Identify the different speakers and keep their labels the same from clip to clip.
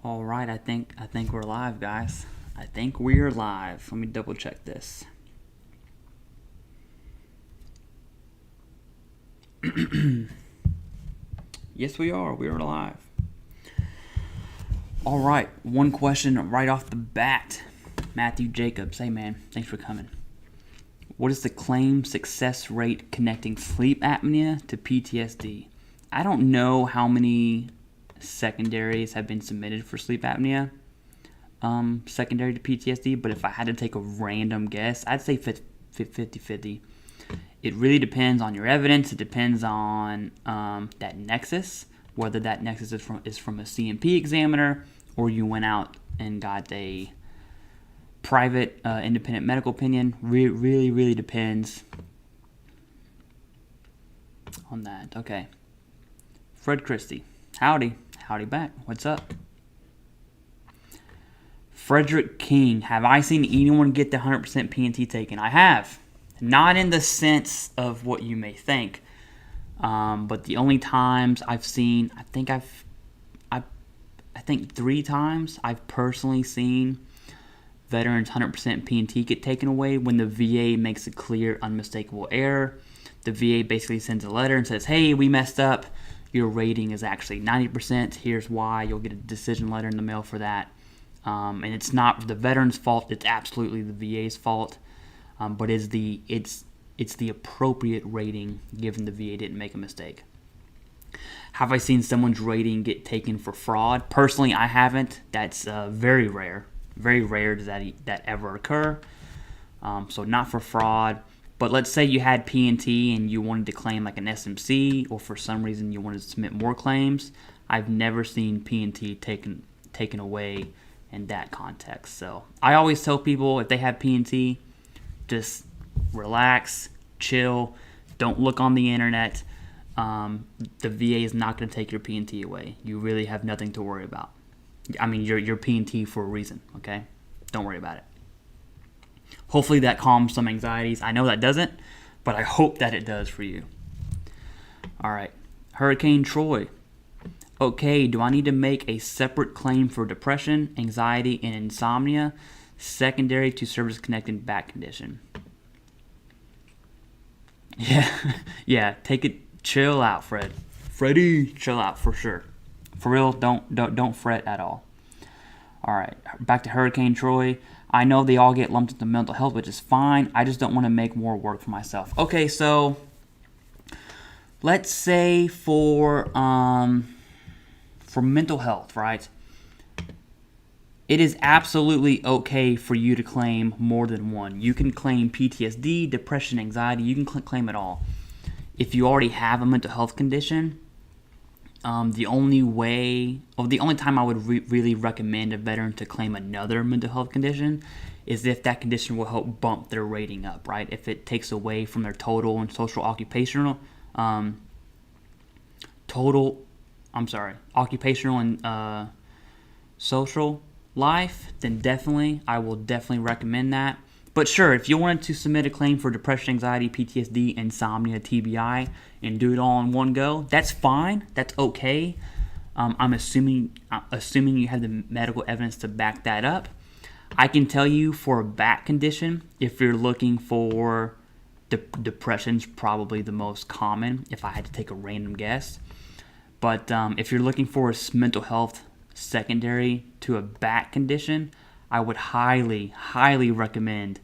Speaker 1: All right, I think we're live, guys. I think we're live. Let me double check this. Yes, we are. We are live. All right, one question right off the bat. Matthew Jacobs, hey man, thanks for coming. What is the claim success rate connecting sleep apnea to PTSD? I don't know how many secondaries have been submitted for sleep apnea, secondary to PTSD, but if I had to take a random guess, I'd say 50-50. It really depends on your evidence. It depends on that nexus, whether that nexus is from a CMP examiner or you went out and got a private independent medical opinion. Really depends on that. Okay. Fred Christie. Howdy back. What's up? Frederick King. Have I seen anyone get the 100% PNT taken? I have. Not in the sense of what you may think, but the only times I've seen, I think 3 times I've personally seen veterans 100% PNT get taken away when the VA makes a clear, unmistakable error. The VA basically sends a letter and says, hey, we messed up. Your rating is actually 90%. Here's why. You'll get a decision letter in the mail for that. And it's not the veteran's fault. It's absolutely the VA's fault. But it's the appropriate rating given the VA didn't make a mistake. Have I seen someone's rating get taken for fraud? Personally, I haven't. That's very rare. Very rare does that ever occur. So not for fraud. But let's say you had PNT and you wanted to claim like an SMC, or for some reason you wanted to submit more claims. I've never seen PNT taken away in that context. So I always tell people if they have PNT, just relax, chill, don't look on the internet. The VA is not going to take your PNT away. You really have nothing to worry about. I mean, you're PNT for a reason, okay? Don't worry about it. Hopefully that calms some anxieties. I know that doesn't, but I hope that it does for you. All right. Hurricane Troy. Okay, do I need to make a separate claim for depression, anxiety, and insomnia secondary to service-connected back condition? Yeah, take it, chill out, Fred. Freddie, chill out for sure. For real, don't fret at all. All right, back to Hurricane Troy. I know they all get lumped into mental health, which is fine. I just don't want to make more work for myself. Okay, so let's say for mental health, right? It is absolutely okay for you to claim more than one. You can claim PTSD, depression, anxiety. You can claim it all. If you already have a mental health condition, the only time I would really recommend a veteran to claim another mental health condition is if that condition will help bump their rating up, right? If it takes away from their total and social occupational and social life, then I will definitely recommend that. But sure, if you wanted to submit a claim for depression, anxiety, PTSD, insomnia, TBI, and do it all in one go, that's fine. That's okay. I'm assuming you have the medical evidence to back that up. I can tell you for a back condition, if you're looking for depression's probably the most common, if I had to take a random guess. But if you're looking for a mental health secondary to a back condition, I would highly recommend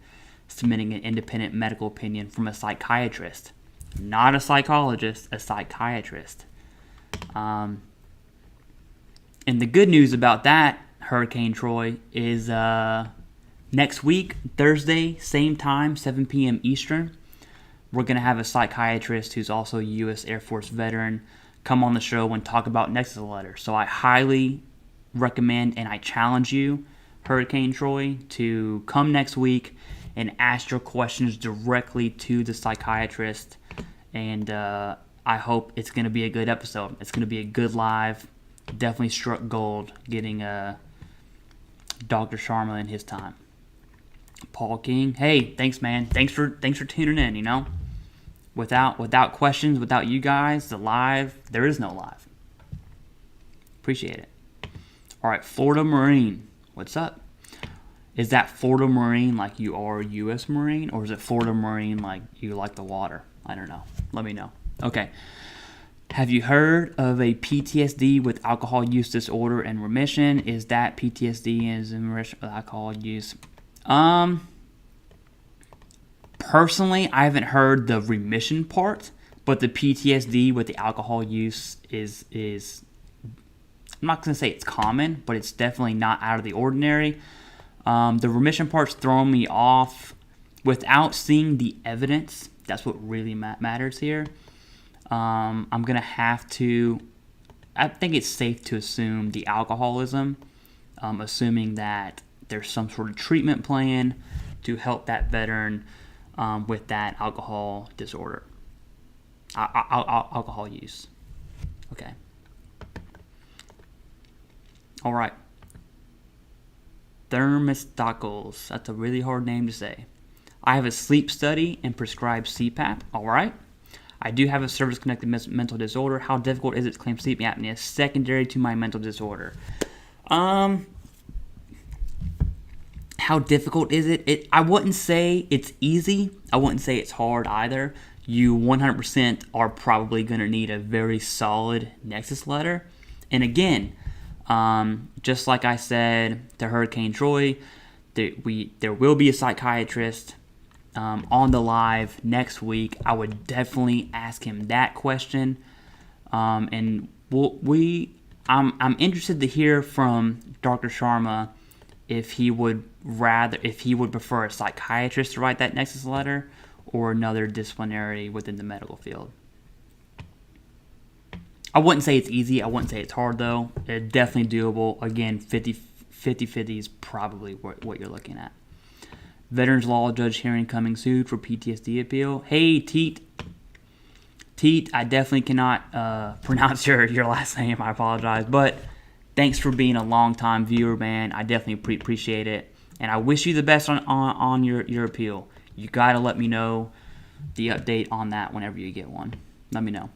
Speaker 1: submitting an independent medical opinion from a psychiatrist. Not a psychologist, a psychiatrist. And the good news about that, Hurricane Troy, is next week, Thursday, same time, 7 p.m. Eastern, we're going to have a psychiatrist who's also a U.S. Air Force veteran come on the show and talk about Nexus letter. So I highly recommend and I challenge you, Hurricane Troy, to come next week and ask your questions directly to the psychiatrist. And I hope it's going to be a good episode. It's going to be a good live. Definitely struck gold getting Dr. Sharma in his time. Paul King, hey, thanks, man. Thanks for tuning in. You know, without questions, without you guys, the live, there is no live. Appreciate it. All right, Florida Marine, what's up? Is that Florida Marine like you are a U.S. Marine, or is it Florida Marine like you like the water? I don't know. Let me know. Okay. Have you heard of a PTSD with alcohol use disorder and remission? Is that PTSD is in remission with alcohol use? Personally, I haven't heard the remission part, but the PTSD with the alcohol use is I'm not going to say it's common, but it's definitely not out of the ordinary. The remission part's throwing me off without seeing the evidence. That's what really matters here. I'm going to have to, I think it's safe to assume the alcoholism, assuming that there's some sort of treatment plan to help that veteran with that alcohol disorder, alcohol use. Okay. All right. Thermistocles. That's a really hard name to say. I have a sleep study and prescribe CPAP. All right. I do have a service-connected mental disorder. How difficult is it to claim sleep apnea secondary to my mental disorder? How difficult is it? I wouldn't say it's easy. I wouldn't say it's hard either. You 100% are probably going to need a very solid Nexus letter. And again, just like I said to Hurricane Troy, there will be a psychiatrist on the live next week. I would definitely ask him that question, and I'm interested to hear from Dr. Sharma if he would prefer a psychiatrist to write that Nexus letter or another disciplinary within the medical field. I wouldn't say it's easy. I wouldn't say it's hard, though. It's definitely doable. Again, 50-50 is probably what you're looking at. Veterans Law Judge hearing coming soon for PTSD appeal. Hey, Teet, I definitely cannot pronounce your last name. I apologize. But thanks for being a long-time viewer, man. I definitely appreciate it. And I wish you the best on your appeal. You got to let me know the update on that whenever you get one. Let me know.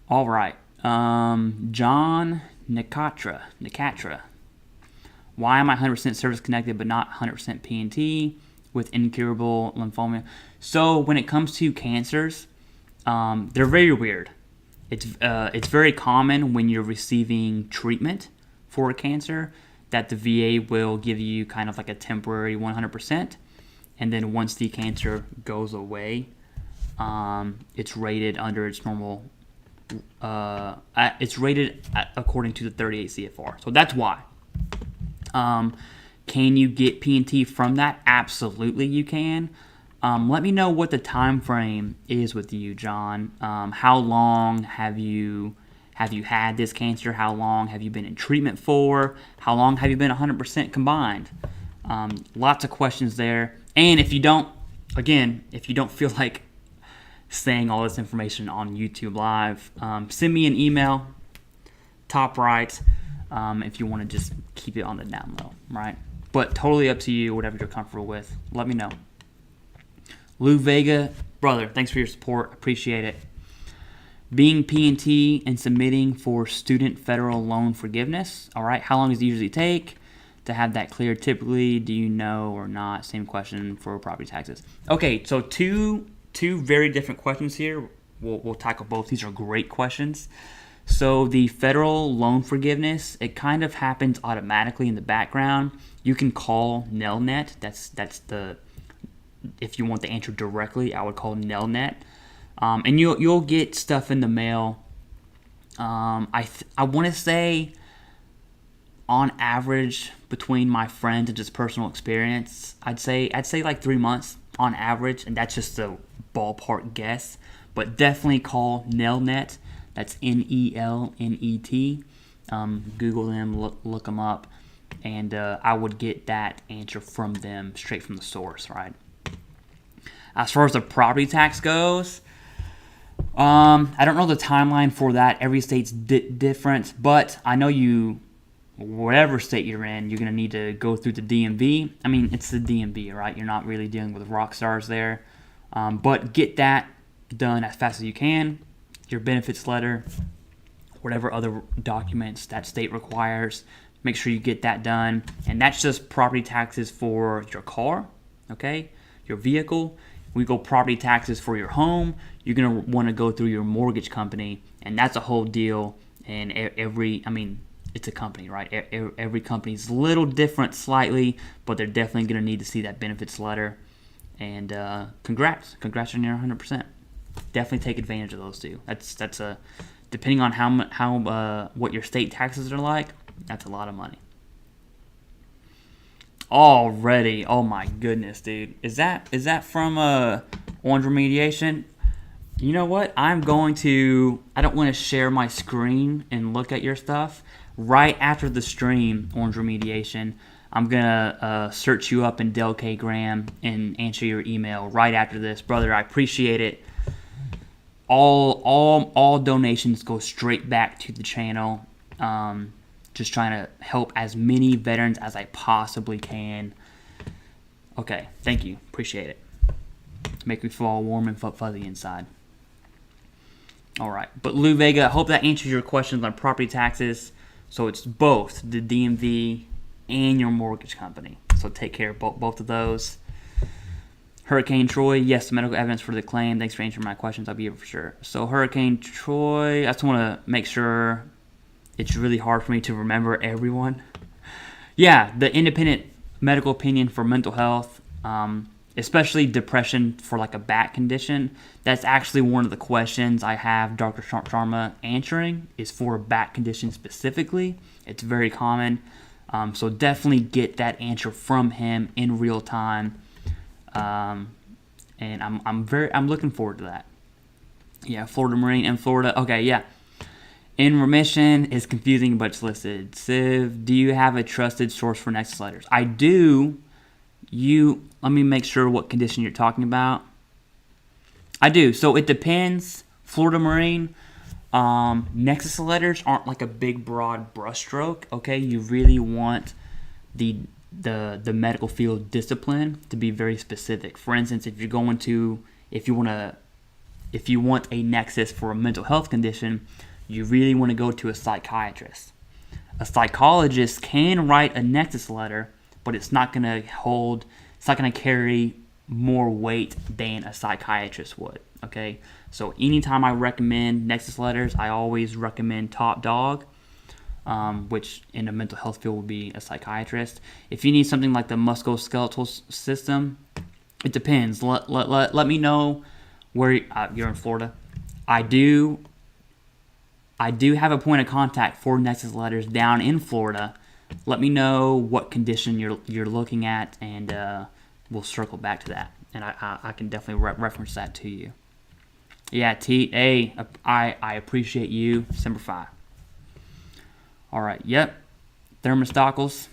Speaker 1: All right. John Nicatra. Why am I 100% service connected but not 100% PNT with incurable lymphoma? So when it comes to cancers, they're very weird. It's very common when you're receiving treatment for a cancer that the VA will give you kind of like a temporary 100%, and then once the cancer goes away, it's rated under its normal. It's rated according to the 38 CFR. So that's why. Can you get PNT from that? Absolutely, you can. Let me know what the time frame is with you, John. How long have you had this cancer? How long have you been in treatment for? How long have you been 100% combined? Lots of questions there. And if you don't feel like saying all this information on YouTube Live, send me an email, top right, if you want to just keep it on the down low, right? But totally up to you, whatever you're comfortable with. Let me know. Lou Vega, brother, thanks for your support. Appreciate it. Being PNT and submitting for student federal loan forgiveness. All right, how long does it usually take to have that cleared typically? Do you know or not? Same question for property taxes. Okay, so two very different questions here. We'll tackle both. These are great questions. So the federal loan forgiveness, it kind of happens automatically in the background. You can call Nelnet. That's the, if you want the answer directly, I would call Nelnet. And you'll get stuff in the mail. I want to say, on average, between my friends and just personal experience, I'd say like 3 months on average, and that's just a ballpark guess. But definitely call Nelnet. That's Nelnet. Google them, look them up, and I would get that answer from them straight from the source, right? As far as the property tax goes, I don't know the timeline for that. Every state's different, but I know whatever state you're in, you're going to need to go through the DMV. I mean, it's the DMV, right? You're not really dealing with rock stars there. But get that done as fast as you can. Your benefits letter, whatever other documents that state requires. Make sure you get that done. And that's just property taxes for your car, okay? Your vehicle. We go property taxes for your home. You're going to want to go through your mortgage company, and that's a whole deal. And it's a company, right? Every company is a little different slightly, but they're definitely going to need to see that benefits letter. And congrats on your 100%. Definitely take advantage of those two. That's a depending on how what your state taxes are like. That's a lot of money. Already, oh my goodness, dude. Is that from Orange Remediation? You know what? I don't want to share my screen and look at your stuff. Right after the stream, Orange Remediation, I'm going to search you up in Del K Graham and answer your email right after this. Brother, I appreciate it. All donations go straight back to the channel. Just trying to help as many veterans as I possibly can. Okay, thank you. Appreciate it. Make me feel all warm and fuzzy inside. All right, but Lou Vega, I hope that answers your questions on property taxes. So it's both the DMV and your mortgage company. So take care of both of those. Hurricane Troy, yes, the medical evidence for the claim. Thanks for answering my questions. I'll be here for sure. So Hurricane Troy, I just want to make sure. It's really hard for me to remember everyone. Yeah, the independent medical opinion for mental health, especially depression for like a back condition. That's actually one of the questions I have Dr. Sharma answering is for a back condition specifically. It's very common. So definitely get that answer from him in real time. And I'm looking forward to that. Yeah, Florida Marine and Florida. Okay, yeah. In remission is confusing, but it's listed. Civ, do you have a trusted source for Nexus letters? I do. Let me make sure what condition you're talking about. I do. So it depends. Florida Marine, Nexus letters aren't like a big, broad brushstroke. Okay, you really want the medical field discipline to be very specific. For instance, if you want a Nexus for a mental health condition, you really want to go to a psychiatrist. A psychologist can write a Nexus letter, but it's not going to carry more weight than a psychiatrist would, okay? So anytime I recommend Nexus letters, I always recommend top dog, which in the mental health field would be a psychiatrist. If you need something like the musculoskeletal system, it depends. Let me know where you're in Florida. I do have a point of contact for Nexus letters down in Florida. Let me know what condition you're looking at, and we'll circle back to that. And I can definitely reference that to you. Yeah, I appreciate you. December 5. All right, yep. Thermostocles.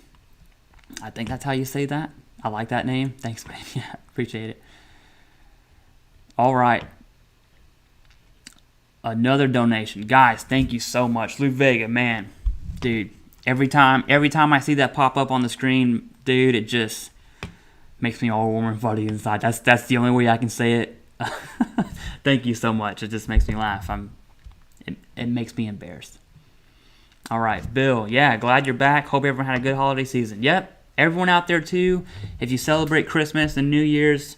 Speaker 1: I think that's how you say that. I like that name. Thanks, man. Yeah, appreciate it. All right. Another donation. Guys, thank you so much. Lou Vega, man. Dude, every time I see that pop up on the screen, dude, it just makes me all warm and fuzzy inside. That's the only way I can say it. Thank you so much. It just makes me laugh. It makes me embarrassed. All right, Bill. Yeah, glad you're back. Hope everyone had a good holiday season. Yep, everyone out there too. If you celebrate Christmas and New Year's,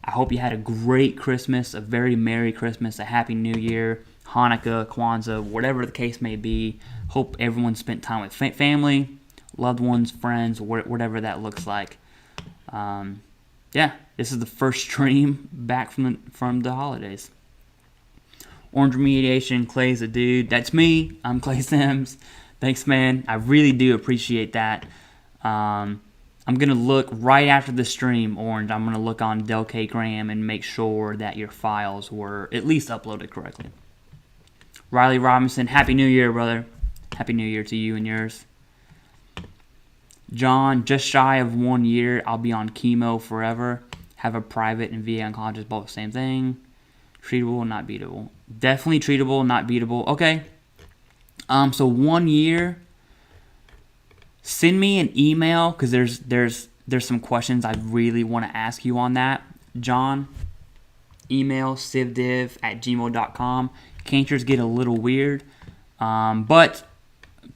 Speaker 1: I hope you had a great Christmas, a very Merry Christmas, a Happy New Year, Hanukkah, Kwanzaa, whatever the case may be. Hope everyone spent time with family, loved ones, friends, whatever that looks like. Yeah, this is the first stream back from the holidays. Orange Remediation, Clay's a dude. That's me. I'm Clay Sims. Thanks, man. I really do appreciate that. I'm going to look right after the stream, Orange. I'm going to look on Del K Graham and make sure that your files were at least uploaded correctly. Riley Robinson, Happy New Year, brother. Happy New Year to you and yours. John, just shy of 1 year. I'll be on chemo forever. Have a private and VA unconscious, both the same thing. Treatable, not beatable. Definitely treatable, not beatable. Okay. So 1 year. Send me an email because there's some questions I really want to ask you on that, John. Email TheCivDiv@gmail.com. Cancers get a little weird. But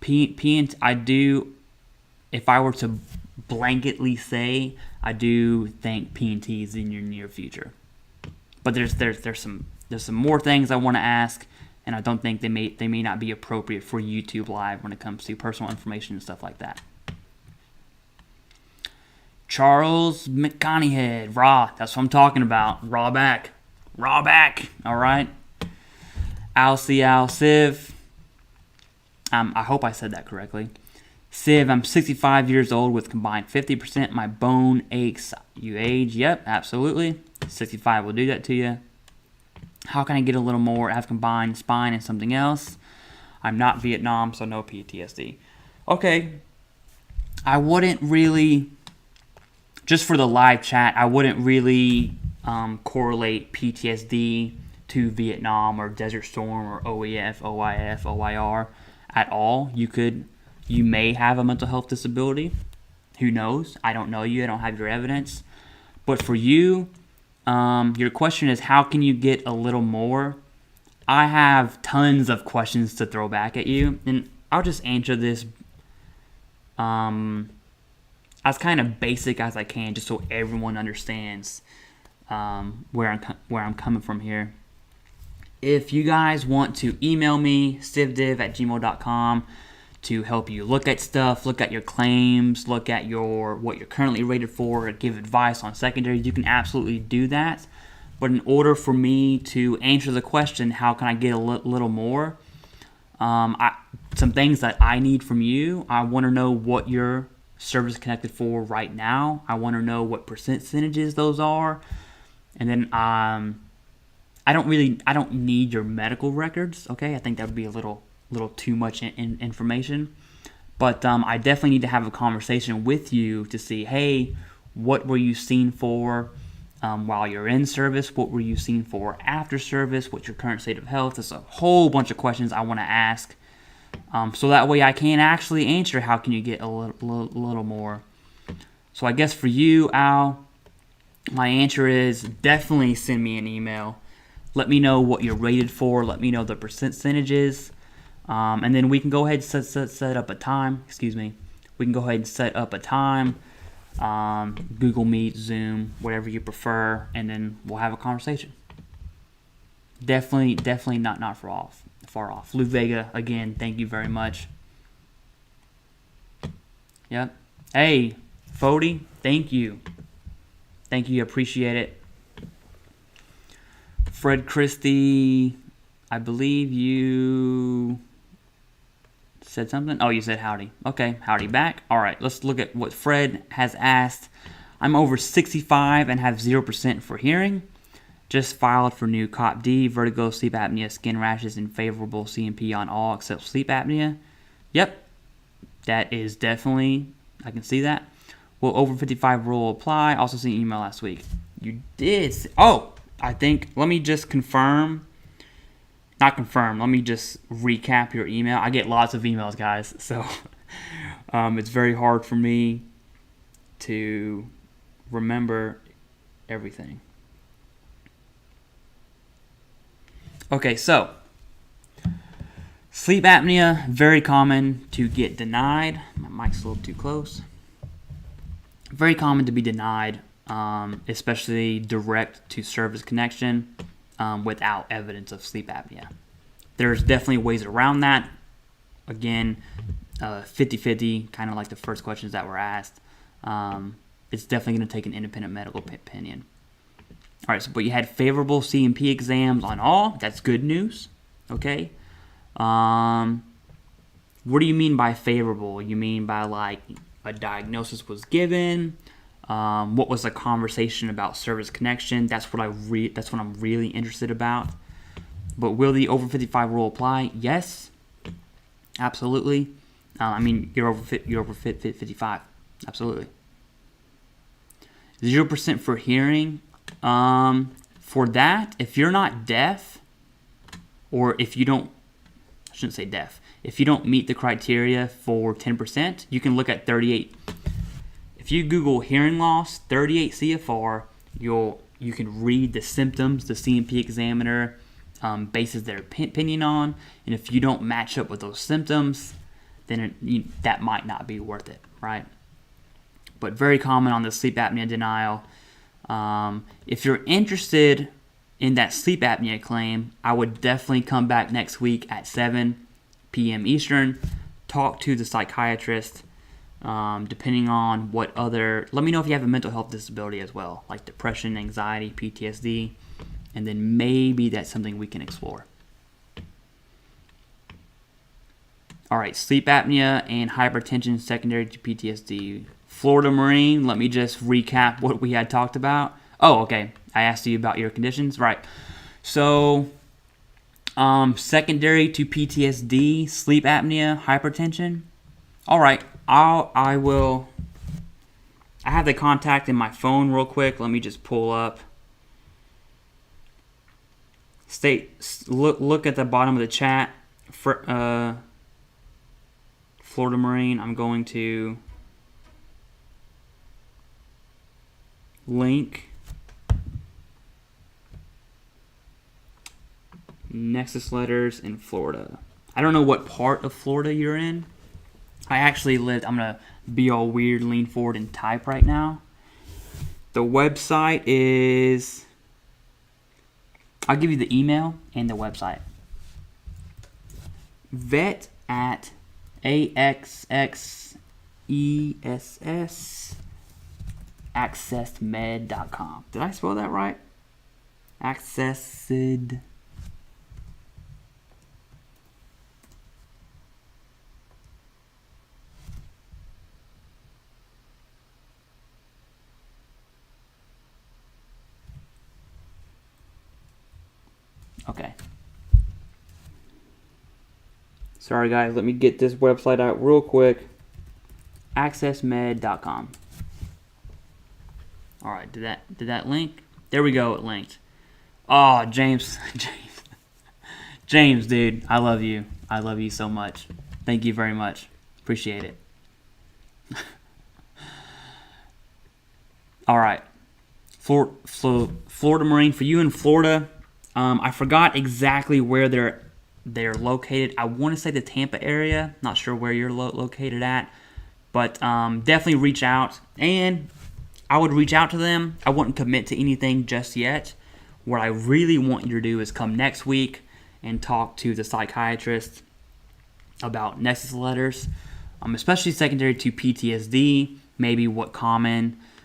Speaker 1: I do, if I were to blanketly say, I do think P&T is in your near future. But there's some more things I want to ask, and I don't think they may not be appropriate for YouTube Live when it comes to personal information and stuff like that. Charles McConaughey, raw. That's what I'm talking about. Raw back. All right. Al Civ. I hope I said that correctly. Civ, I'm 65 years old with combined 50%. My bone aches. You age. Yep, absolutely. 65 will do that to you. How can I get a little more? I have combined spine and something else. I'm not Vietnam, so no PTSD. Okay. I wouldn't really, just for the live chat, I wouldn't really correlate PTSD to Vietnam or Desert Storm or OEF, OIF, OIR at all. You may have a mental health disability. Who knows? I don't know you. I don't have your evidence. But for you, your question is, how can you get a little more? I have tons of questions to throw back at you, and I'll just answer this as kind of basic as I can, just so everyone understands where I'm coming from here. If you guys want to email me, CivDiv@gmail.com, to help you look at stuff, look at your claims, look at what you're currently rated for, or give advice on secondaries, you can absolutely do that. But in order for me to answer the question, how can I get a little more? Some things that I need from you, I want to know what you're service connected for right now. I want to know what percentages those are. And then I don't need your medical records, okay? I think that would be a little too much information. But I definitely need to have a conversation with you to see, hey, what were you seen for while you're in service? What were you seen for after service? What's your current state of health? There's a whole bunch of questions I want to ask. So that way I can actually answer how can you get a little more. So I guess for you, Al, my answer is definitely send me an email. Let me know what you're rated for. Let me know the percentages. And then we can go ahead and set up a time. We can go ahead and set up a time. Google Meet, Zoom, whatever you prefer. And then we'll have a conversation. Definitely not far off. Lou Vega, again, thank you very much. Yep. Hey, Fody, thank you. Appreciate it. Fred Christie, I believe you said something. Oh, you said howdy. Okay, howdy back. All right, let's look at what Fred has asked. I'm over 65 and have 0% for hearing. Just filed for new COPD, vertigo, sleep apnea, skin rashes, and favorable CMP on all except sleep apnea. Yep, that is definitely, I can see that. Will over 55 rule apply? Also sent an email last week. You did. Oh, I think, let me just confirm. Not confirm, let me just recap your email. I get lots of emails, guys, so it's very hard for me to remember everything. Okay, so sleep apnea, very common to get denied. My mic's a little too close. Very common to be denied, especially direct to service connection without evidence of sleep apnea. There's definitely ways around that. Again, 50-50, kind of like the first questions that were asked. It's definitely going to take an independent medical opinion. All right, but you had favorable CMP exams on all. That's good news. Okay. What do you mean by favorable? You mean by like a diagnosis was given? What was the conversation about service connection? That's what I'm really interested about. But will the over 55 rule apply? Yes, absolutely. You're over 55. Absolutely. 0% for hearing. For that, if you're not deaf, or if you don't, I shouldn't say deaf, if you don't meet the criteria for 10%, you can look at 38. If you Google hearing loss, 38 CFR, you can read the symptoms the CMP examiner bases their opinion on. And if you don't match up with those symptoms, then that might not be worth it, right? But very common on the sleep apnea denial. If you're interested in that sleep apnea claim, I would definitely come back next week at 7 p.m. Eastern, talk to the psychiatrist, depending on what other, let me know if you have a mental health disability as well, like depression, anxiety, PTSD, and then maybe that's something we can explore. All right, sleep apnea and hypertension secondary to PTSD. Florida Marine, let me just recap what we had talked about. Oh, okay. I asked you about your conditions. Right. So, secondary to PTSD, sleep apnea, hypertension. All right. I have the contact in my phone real quick. Let me just pull up. Look at the bottom of the chat. Florida Marine, I'm going to link Nexus letters in Florida. I don't know what part of Florida you're in. I actually lived, I'm going to be all weird, lean forward, and type right now. The website is, I'll give you the email and the website. Vet at accessmed.com. Did I spell that right? Accessed. Okay. Sorry guys, let me get this website out real quick. accessmed.com. All right, did that link? There we go, it linked. Oh, James, dude, I love you. I love you so much. Thank you very much. Appreciate it. All right, Florida Marine, for you in Florida. I forgot exactly where they're located. I want to say the Tampa area. Not sure where you're located at, but definitely reach out. And I would reach out to them. I wouldn't commit to anything just yet. What I really want you to do is come next week and talk to the psychiatrist about Nexus letters, especially secondary to PTSD, maybe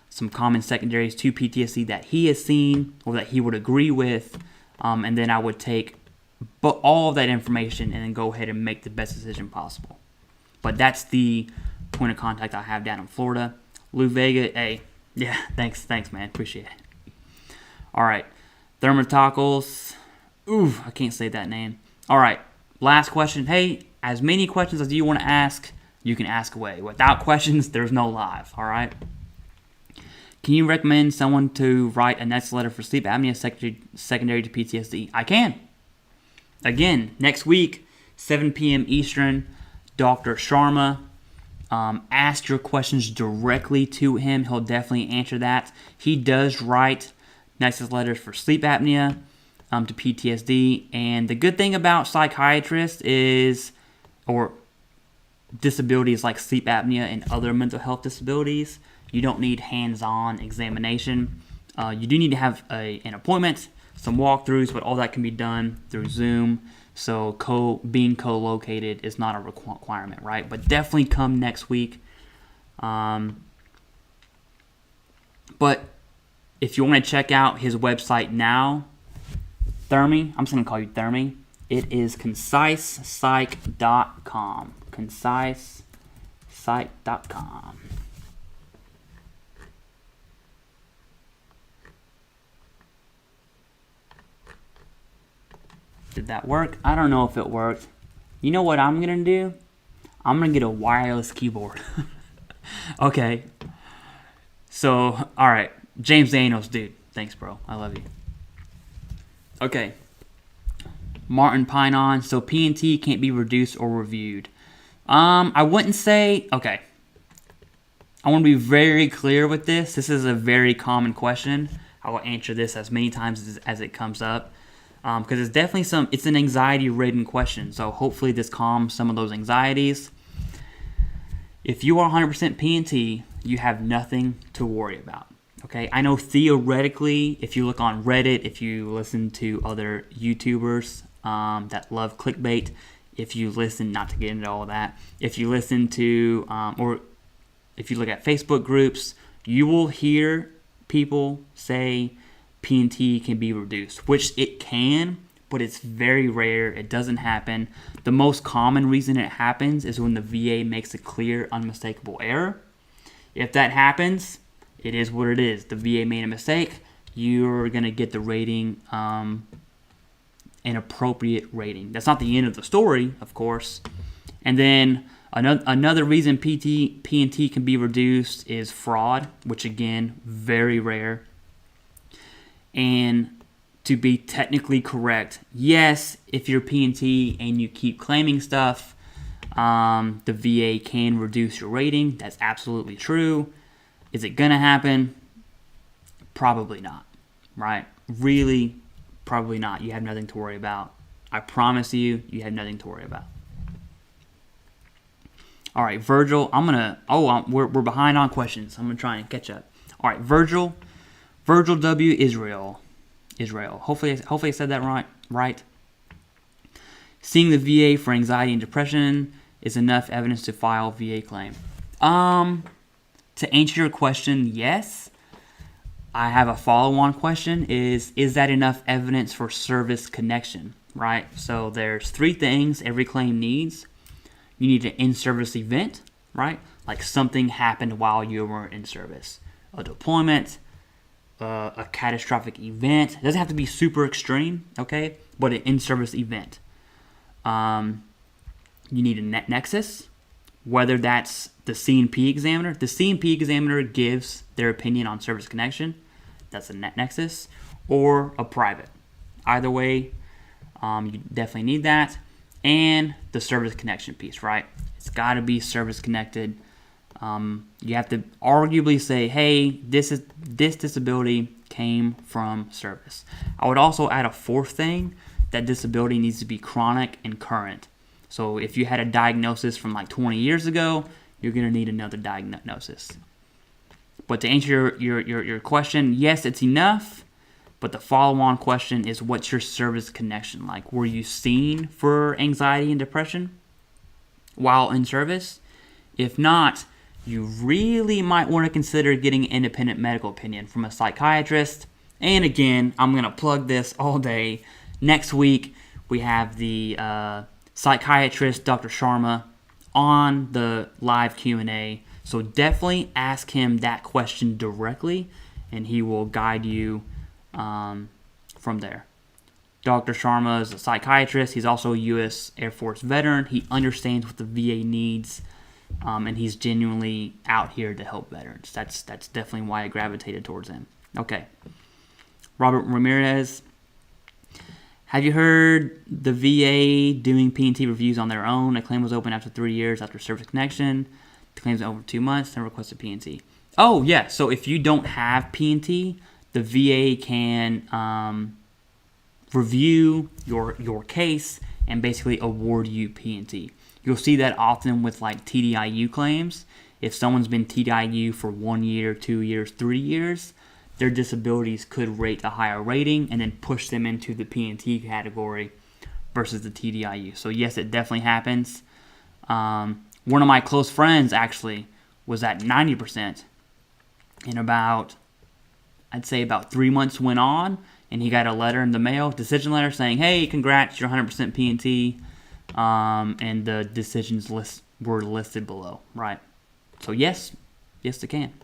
Speaker 1: some common secondaries to PTSD that he has seen or that he would agree with. And then I would take all of that information and then go ahead and make the best decision possible. But that's the point of contact I have down in Florida. Lou Vega, hey, yeah, thanks, man, appreciate it. All right, Thermotocals, I can't say that name. All right, last question. Hey, as many questions as you want to ask, you can ask away. Without questions, there's no live, all right? Can you recommend someone to write a Nexus letter for sleep apnea secondary to PTSD? I can. Again, next week, 7 p.m. Eastern, Dr. Sharma. Ask your questions directly to him. He'll definitely answer that. He does write Nexus letters for sleep apnea to PTSD. And the good thing about psychiatrists or disabilities like sleep apnea and other mental health disabilities, you don't need hands-on examination. You do need to have an appointment, some walkthroughs, but all that can be done through Zoom. So being co-located is not a requirement, right? But definitely come next week. But if you want to check out his website now, Thermi, I'm just going to call you Thermi. It is concisepsych.com. Concisepsych.com. Did that work? I don't know if it worked. You know what I'm going to do? I'm going to get a wireless keyboard. Okay. So, all right. James Daniels, dude. Thanks, bro. I love you. Okay. Martin Pinon. So, P&T can't be reduced or reviewed. I wouldn't say... Okay. I want to be very clear with this. This is a very common question. I will answer this as many times as it comes up. because it's definitely it's an anxiety-ridden question. So hopefully this calms some of those anxieties. If you are 100% P&T, you have nothing to worry about. Okay, I know theoretically, if you look on Reddit, if you listen to other YouTubers that love clickbait, if you listen, not to get into all of that, if you listen to, or if you look at Facebook groups, you will hear people say P&T can be reduced, which it can, but it's very rare. It doesn't happen. The most common reason it happens is when the VA makes a clear, unmistakable error. If that happens, it is what it is. The VA made a mistake. You're going to get the rating, an appropriate rating. That's not the end of the story, of course. And then another reason P&T can be reduced is fraud, which again, very rare. And to be technically correct, yes, if you're P&T and you keep claiming stuff, the VA can reduce your rating. That's absolutely true. Is it going to happen? Probably not, right? Really, probably not. You have nothing to worry about. I promise you, you have nothing to worry about. All right, Virgil, we're behind on questions. I'm going to try and catch up. All right, Virgil W. Israel. Hopefully I said that right. Seeing the VA for anxiety and depression is enough evidence to file VA claim. To answer your question, yes. I have a follow-on question. Is that enough evidence for service connection, right? So there's 3 things every claim needs. You need an in-service event, right? Like something happened while you were in service. A deployment, a catastrophic event. It doesn't have to be super extreme, okay? But an in-service event. You need a Nexus, whether that's the C&P examiner. The C&P examiner gives their opinion on service connection. That's a Nexus. Or a private. Either way, you definitely need that. And the service connection piece, right? It's got to be service connected. You have to arguably say, hey, this disability came from service. I would also add a 4th thing. That disability needs to be chronic and current. So if you had a diagnosis from like 20 years ago, you're going to need another diagnosis. But to answer your question, yes, it's enough. But the follow-on question is, what's your service connection like? Were you seen for anxiety and depression while in service? If not, you really might want to consider getting an independent medical opinion from a psychiatrist. And again, I'm going to plug this all day. Next week, we have the psychiatrist, Dr. Sharma, on the live Q&A. So definitely ask him that question directly, and he will guide you from there. Dr. Sharma is a psychiatrist. He's also a U.S. Air Force veteran. He understands what the VA needs, and he's genuinely out here to help veterans. That's definitely why I gravitated towards him. Okay. Robert Ramirez. Have you heard the VA doing P&T reviews on their own? A claim was open after 3 years after service connection. The claim's over 2 months, then requested P&T. Oh, yeah. So if you don't have P&T, the VA can review your case and basically award you P&T. You'll see that often with like TDIU claims. If someone's been TDIU for 1 year, 2 years, 3 years, their disabilities could rate a higher rating and then push them into the P&T category versus the TDIU. So yes, it definitely happens. One of my close friends actually was at 90%. And I'd say about 3 months went on, and he got a letter in the mail, decision letter saying, hey, congrats, you're 100% P&T. And the decisions were listed below, right? So yes, it can.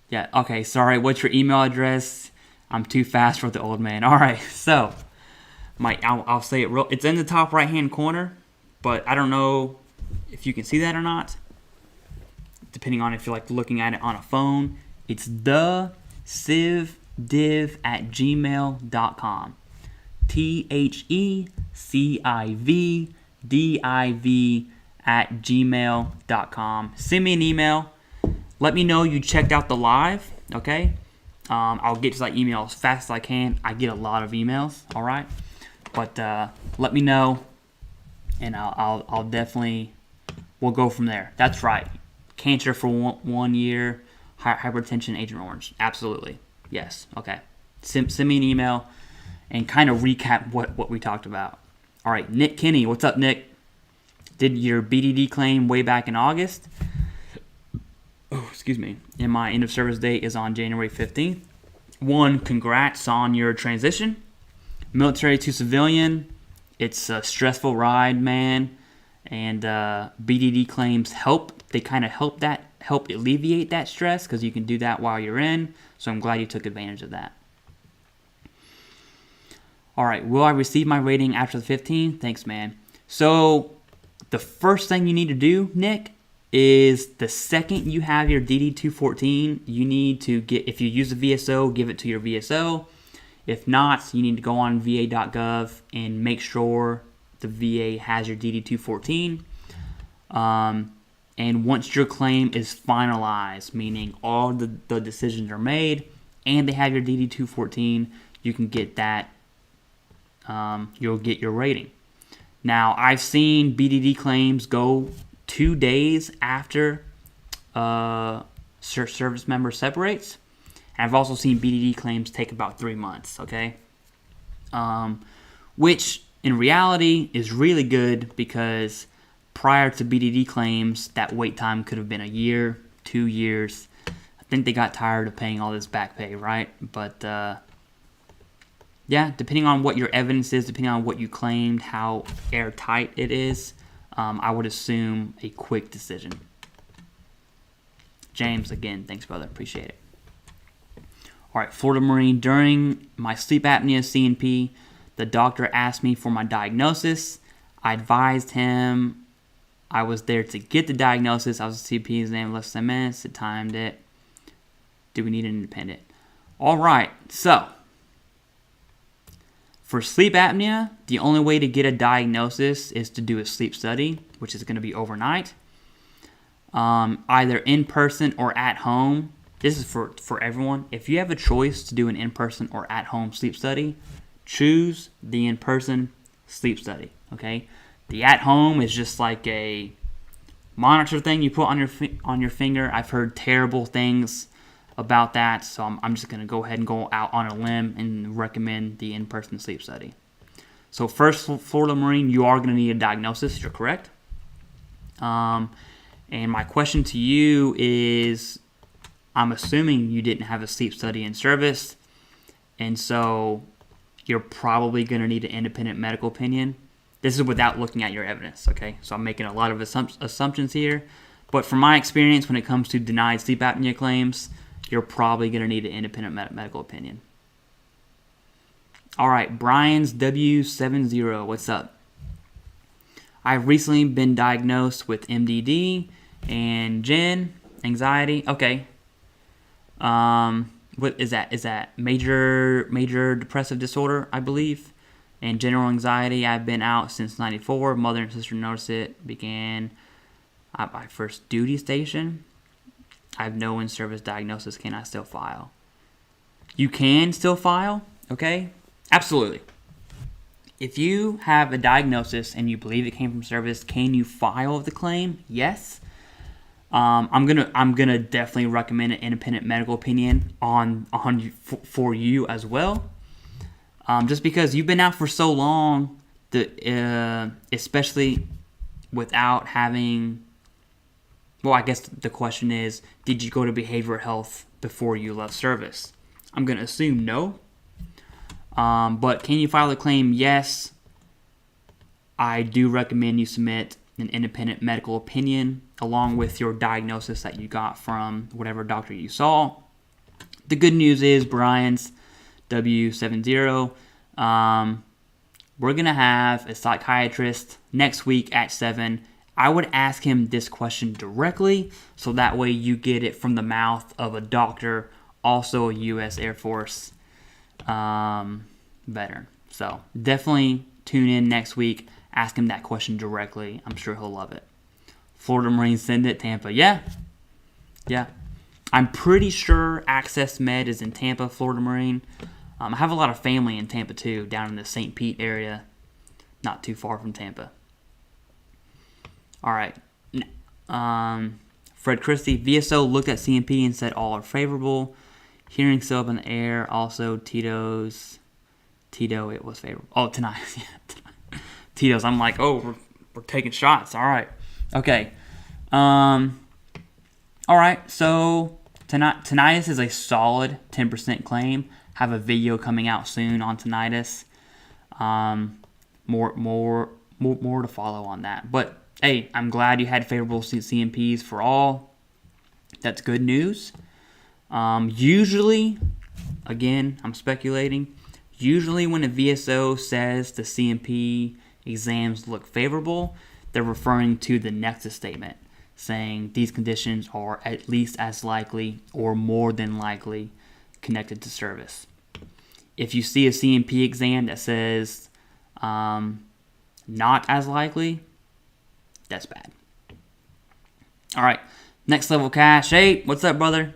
Speaker 1: Yeah, okay, sorry, what's your email address? I'm too fast for the old man. All right, so I'll say it it's in the top right-hand corner, but I don't know if you can see that or not, depending on if you're like looking at it on a phone. It's TheCivDiv@gmail.com. TheCivDiv@gmail.com. Send me an email. Let me know you checked out the live, okay? I'll get to that email as fast as I can. I get a lot of emails, all right? But let me know, and I'll definitely, we'll go from there. That's right. Cancer for 1 year, hypertension, Agent Orange. Absolutely. Yes. Okay. Send me an email and kind of recap what we talked about. All right. Nick Kinney. What's up, Nick? Did your BDD claim way back in August. Oh, excuse me. And my end of service date is on January 15th. One, congrats on your transition. Military to civilian. It's a stressful ride, man. And BDD claims help. They kind of help alleviate that stress because you can do that while you're in. So I'm glad you took advantage of that. All right. Will I receive my rating after the 15th? Thanks, man. So the first thing you need to do, Nick, is the second you have your DD-214, you need to get, if you use a VSO, give it to your VSO. If not, you need to go on va.gov and make sure the VA has your DD-214. And once your claim is finalized, meaning all the decisions are made and they have your DD-214, you can get that, you'll get your rating. Now, I've seen BDD claims go 2 days after service member separates. And I've also seen BDD claims take about 3 months, okay? Which, in reality, is really good because prior to BDD claims, that wait time could have been a year, 2 years. I think they got tired of paying all this back pay, right? But, yeah, depending on what your evidence is, depending on what you claimed, how airtight it is, I would assume a quick decision. James, again, thanks, brother. Appreciate it. All right, Florida Marine. During my sleep apnea CNP, the doctor asked me for my diagnosis. I advised him I was there to get the diagnosis. I was a CP exam less than 10 minutes. It timed it. Do we need an independent? All right, so for sleep apnea, the only way to get a diagnosis is to do a sleep study, which is going to be overnight, either in person or at home. This is for everyone. If you have a choice to do an in-person or at-home sleep study, choose the in-person sleep study, okay? The at-home is just like a monitor thing you put on your finger. I've heard terrible things about that, so I'm just going to go ahead and go out on a limb and recommend the in-person sleep study. So first, Florida Marine, you are going to need a diagnosis. You're correct. And my question to you is, I'm assuming you didn't have a sleep study in service, and so you're probably going to need an independent medical opinion. This is without looking at your evidence, okay? So I'm making a lot of assumptions here, but from my experience, when it comes to denied sleep apnea claims, you're probably going to need an independent medical opinion. All right, Brian's W70, what's up? I've recently been diagnosed with MDD and anxiety. Okay. What is that? Is that major depressive disorder, I believe? And general anxiety. I've been out since '94. Mother and sister noticed it. Began at my first duty station. I have no in-service diagnosis. Can I still file? You can still file, okay? Absolutely. If you have a diagnosis and you believe it came from service, can you file the claim? Yes. I'm gonna definitely recommend an independent medical opinion for you as well. Just because you've been out for so long, especially without having. Well, I guess the question is, did you go to behavioral health before you left service? I'm gonna assume no. But can you file a claim? Yes. I do recommend you submit an independent medical opinion along with your diagnosis that you got from whatever doctor you saw. The good news is, Brian's W70, we're going to have a psychiatrist next week at 7. I would ask him this question directly, so that way you get it from the mouth of a doctor, also a U.S. Air Force veteran. So definitely tune in next week. Ask him that question directly. I'm sure he'll love it. Florida Marines, send it. Tampa, yeah. I'm pretty sure Access Med is in Tampa, Florida Marine. I have a lot of family in Tampa too, down in the St. Pete area, not too far from Tampa. All right. Fred Christie, VSO looked at CMP and said all are favorable. Hearing so up in the air. Also, Tito, it was favorable. Oh, tonight. Yeah, Tito's. I'm like, oh, we're taking shots. All right. Okay. All right. So tinnitus is a solid 10% claim. Have a video coming out soon on tinnitus. More to follow on that. But hey, I'm glad you had favorable CMPs for all. That's good news. Usually, again, I'm speculating. Usually when a VSO says the CMP exams look favorable, they're referring to the Nexus statement, saying these conditions are at least as likely or more than likely connected to service. If you see a CMP exam that says not as likely, that's bad. All right, next level cash. Hey, what's up, brother?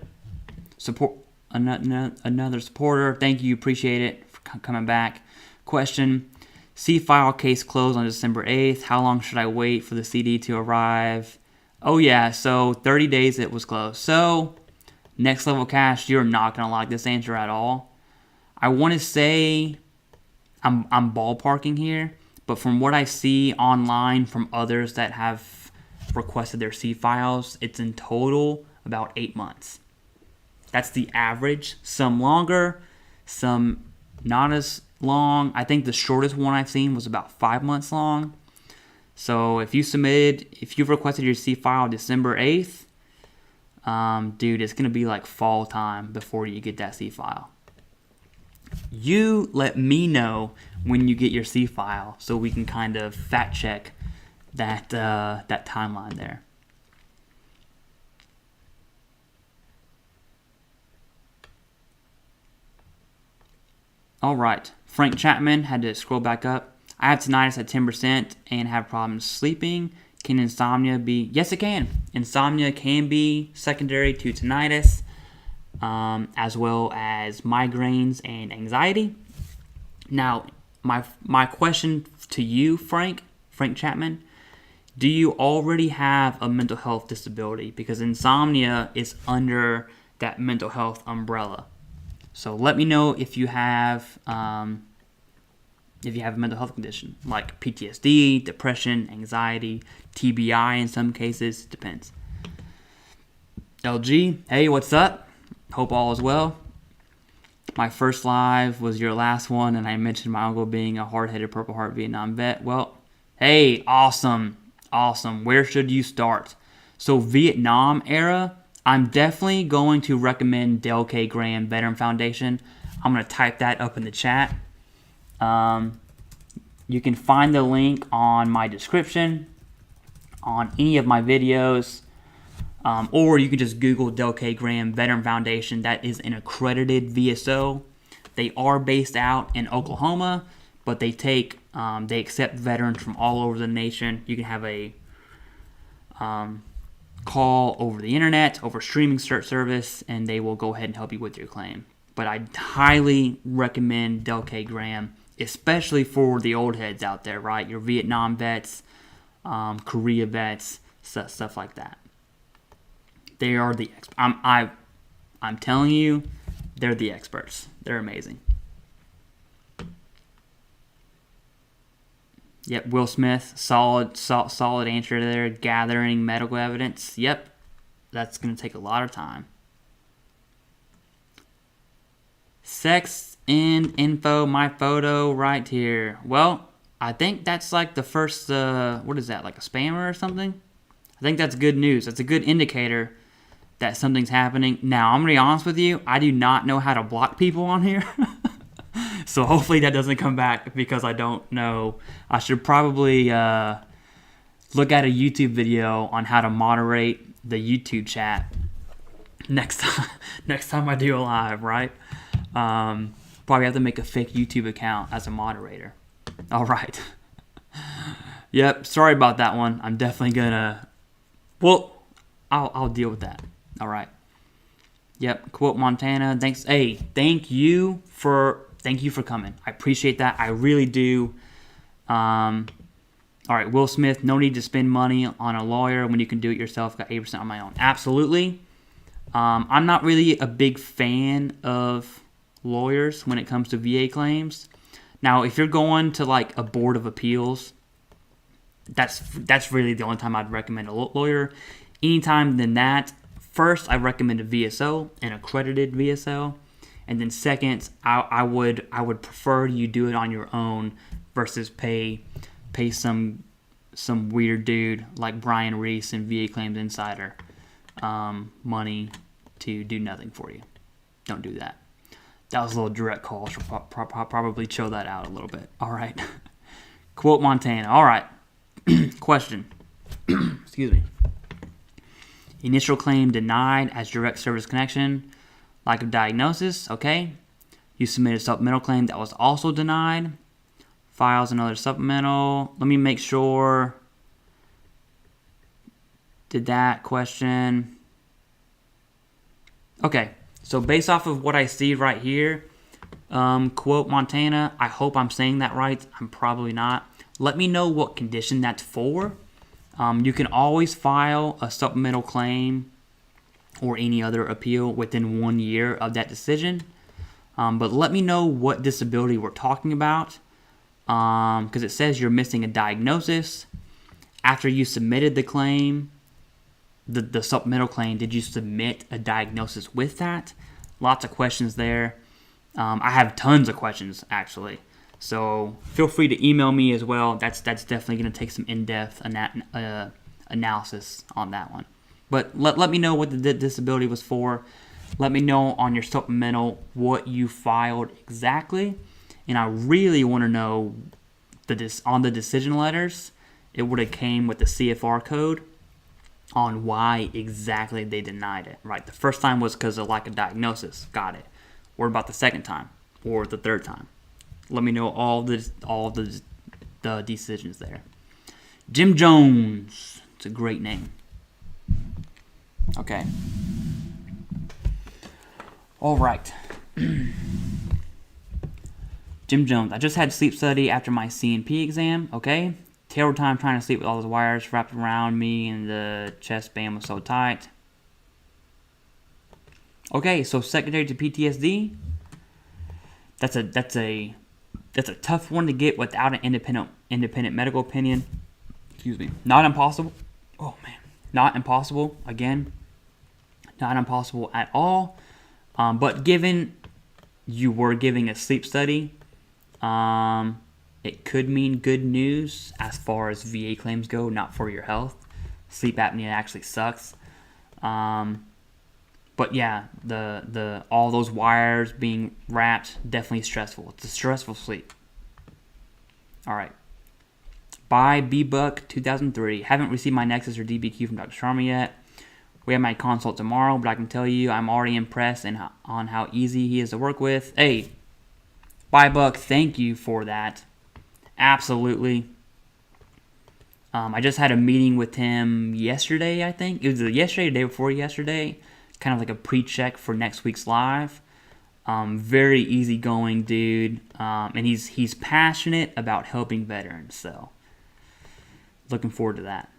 Speaker 1: Support another supporter. Thank you, appreciate it for coming back. Question: C-file case closed on December 8th. How long should I wait for the CD to arrive? Oh yeah, so 30 days it was closed. So next level cash, you're not gonna like this answer at all. I want to say I'm ballparking here, but from what I see online from others that have requested their C-files, it's in total about 8 months. That's the average. Some longer, some not as long. I think the shortest one I've seen was about 5 months long. So if you've requested your C-file December 8th, dude, it's going to be like fall time before you get that C-file. You let me know when you get your C-file so we can kind of fact check that timeline there. All right, Frank Chapman had to scroll back up. I have tinnitus at 10% and have problems sleeping. Can insomnia be? Yes, it can. Insomnia can be secondary to tinnitus, as well as migraines and anxiety. Now, my question to you, Frank Chapman, do you already have a mental health disability? Because insomnia is under that mental health umbrella. So let me know if you have a mental health condition like PTSD, depression, anxiety, TBI in some cases. It depends. LG, hey, what's up? Hope all is well. My first live was your last one, and I mentioned my uncle being a hard-headed Purple Heart Vietnam vet. Well, hey, awesome. Where should you start? So Vietnam era, I'm definitely going to recommend Del K. Graham Veteran Foundation. I'm going to type that up in the chat. You can find the link on my description, on any of my videos, or you can just Google Del K. Graham Veteran Foundation. That is an accredited VSO. They are based out in Oklahoma, but they accept veterans from all over the nation. You can have a call over the internet, over streaming search service, and they will go ahead and help you with your claim. But I highly recommend Del K. Graham, especially for the old heads out there, right? Your Vietnam vets, Korea vets, stuff like that. They are the I'm telling you, they're the experts. They're amazing. Yep, Will Smith, solid answer there. Gathering medical evidence. Yep, that's going to take a lot of time. Sex and info, my photo right here. Well, I think that's like the first, what is that, like a spammer or something? I think that's good news. That's a good indicator that something's happening. Now, I'm going to be honest with you. I do not know how to block people on here. So hopefully that doesn't come back because I don't know. I should probably look at a YouTube video on how to moderate the YouTube chat next time I do a live, right? Probably have to make a fake YouTube account as a moderator. All right. Yep, sorry about that one. I'm definitely gonna. Well, I'll deal with that. All right. Yep, quote Montana. Thanks. Hey, thank you for coming. I appreciate that. I really do. All right, Will Smith. No need to spend money on a lawyer when you can do it yourself. Got 8% on my own. Absolutely. I'm not really a big fan of lawyers when it comes to VA claims. Now, if you're going to like a board of appeals, that's really the only time I'd recommend a lawyer. Anytime than that, first I recommend a VSO, an accredited VSO, and then second, I would prefer you do it on your own versus pay some weird dude like Brian Reese and VA Claims Insider money to do nothing for you. Don't do that. That was a little direct call. Should probably chill that out a little bit. All right. Quote Montana. All right. Question. Excuse me. Initial claim denied as direct service connection. Lack of diagnosis. Okay. You submitted a supplemental claim that was also denied. Files another supplemental. Let me make sure. Did that question. Okay. So based off of what I see right here, quote Montana, I hope I'm saying that right. I'm probably not. Let me know what condition that's for. You can always file a supplemental claim or any other appeal within 1 year of that decision. But let me know what disability we're talking about, because it says you're missing a diagnosis. After you submitted the claim, the supplemental claim, did you submit a diagnosis with that? Lots of questions there. I have tons of questions, actually. So feel free to email me as well. That's definitely going to take some in-depth analysis on that one. But let me know what the disability was for. Let me know on your supplemental what you filed exactly. And I really want to know on the decision letters, it would have came with the CFR code on why exactly they denied it, right? The first time was because of lack of diagnosis. Got it. What about the second time or the third time? Let me know all the decisions there. Jim Jones. It's a great name. Okay. All right. Jim Jones. I just had sleep study after my CNP exam. Okay. Terrible time trying to sleep with all those wires wrapped around me and the chest band was so tight. Okay, so secondary to PTSD. That's a tough one to get without an independent medical opinion. Excuse me. Not impossible. Oh man, not impossible. Again, not impossible at all. But given you were giving a sleep study, it could mean good news as far as VA claims go, not for your health. Sleep apnea actually sucks. But yeah, the all those wires being wrapped, definitely stressful. It's a stressful sleep. All right. By B-Buck 2003. Haven't received my Nexus or DBQ from Dr. Sharma yet. We have my consult tomorrow, but I can tell you I'm already impressed on how easy he is to work with. Hey, By Buck, thank you for that. Absolutely. I just had a meeting with him yesterday, I think. It was yesterday or the day before yesterday. Kind of like a pre-check for next week's live. Very easygoing dude. And he's passionate about helping veterans. So, looking forward to that.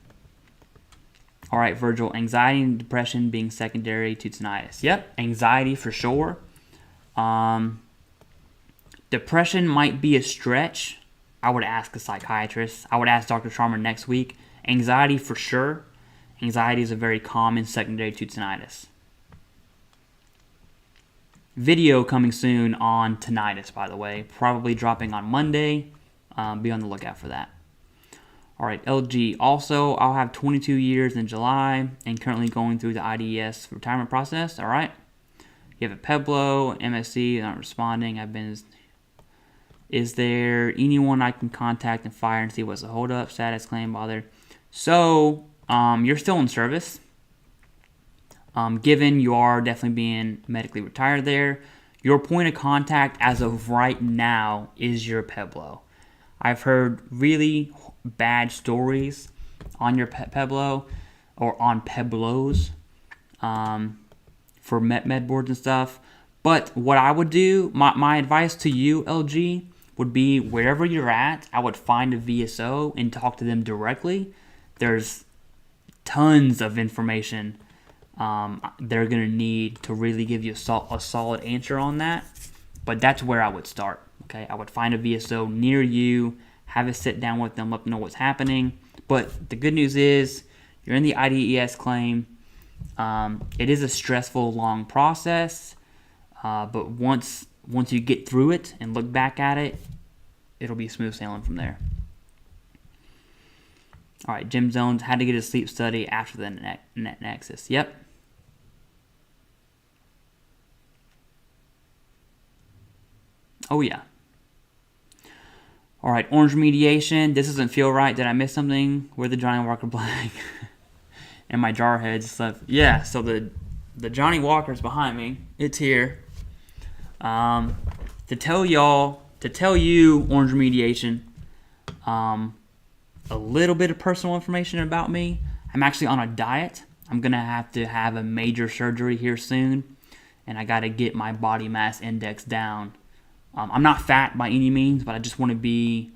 Speaker 1: All right, Virgil. Anxiety and depression being secondary to tinnitus. Yep, anxiety for sure. Depression might be a stretch. I would ask a psychiatrist. I would ask Dr. Sharma next week. Anxiety for sure. Anxiety is a very common secondary to tinnitus. Video coming soon on tinnitus, by the way. Probably dropping on Monday. Be on the lookout for that. All right, LG. Also, I'll have 22 years in July and currently going through the IDES retirement process. All right. You have a Peblo, MSC, not responding. Is there anyone I can contact and fire and see what's the holdup, status, claim, bother? So, you're still in service. Given you are definitely being medically retired there, your point of contact as of right now is your Peblo. I've heard really bad stories on your Peblo or on Peblos from for med boards and stuff. But what I would do, my advice to you, LG, would be wherever you're at, I would find a VSO and talk to them directly. There's tons of information they're going to need to really give you a solid answer on that. But that's where I would start. Okay, I would find a VSO near you, have a sit down with them, let them know what's happening. But the good news is you're in the IDES claim. It is a stressful, long process. But once you get through it and look back at it, it'll be smooth sailing from there. All right, Jim Zones had to get a sleep study after the Nexus. Yep. Oh, yeah. All right, orange remediation. This doesn't feel right. Did I miss something? Where the Johnny Walker blank? And my jar head stuff. Yeah, so the Johnny Walker's behind me. It's here. To tell you, orange remediation, a little bit of personal information about me. I'm actually on a diet. I'm going to have a major surgery here soon, and I got to get my body mass index down. I'm not fat by any means, but I just want to be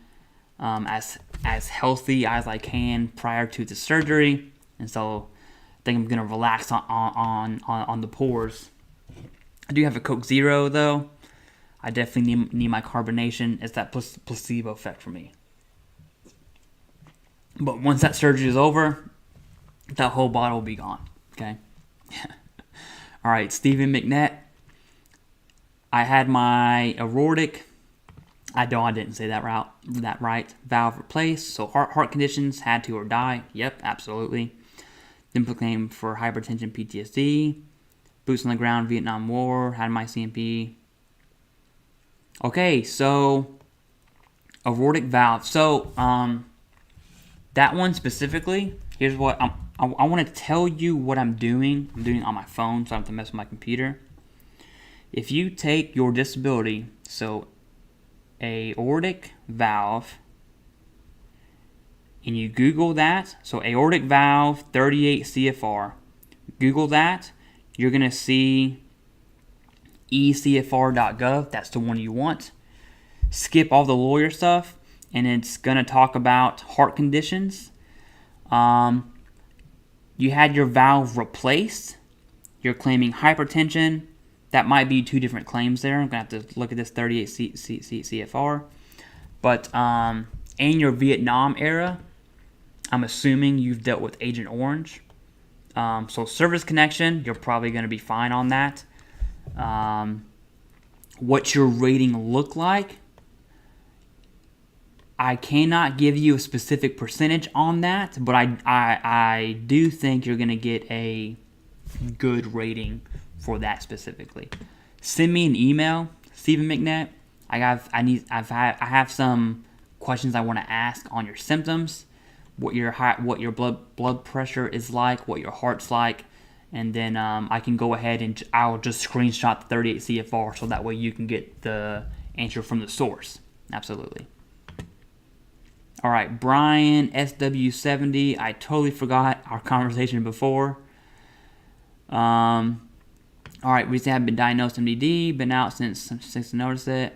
Speaker 1: as healthy as I can prior to the surgery, and so I think I'm going to relax on the pores. I do have a Coke Zero, though. I definitely need my carbonation. It's that placebo effect for me. But once that surgery is over, that whole bottle will be gone. Okay? All right, Stephen McNett. I had my aortic. I didn't say that right. Valve replaced. So heart conditions, had to or die. Yep, absolutely. Simple claim for hypertension, PTSD. Boots on the ground, Vietnam War. Had my CMP. Okay, so aortic valve. So that one specifically, here's what I want to tell you what I'm doing. I'm doing it on my phone, so I don't have to mess with my computer. If you take your disability, so aortic valve, and you Google that, so aortic valve 38 CFR, Google that, you're going to see ecfr.gov. That's the one you want. Skip all the lawyer stuff, and it's going to talk about heart conditions. You had your valve replaced. You're claiming hypertension. That might be two different claims there. I'm going to have to look at this 38 CFR. But in your Vietnam era, I'm assuming you've dealt with Agent Orange. So service connection, you're probably going to be fine on that. What your rating look like, I cannot give you a specific percentage on that, but I do think you're going to get a good rating for that specifically. Send me an email, Stephen McNett. I have some questions I want to ask on your symptoms, what your blood pressure is like, what your heart's like, and then I can go ahead and I'll just screenshot the 38 CFR so that way you can get the answer from the source. Absolutely. All right, Brian SW70. I totally forgot our conversation before. All right, recently have been diagnosed MDD, been out since I noticed it.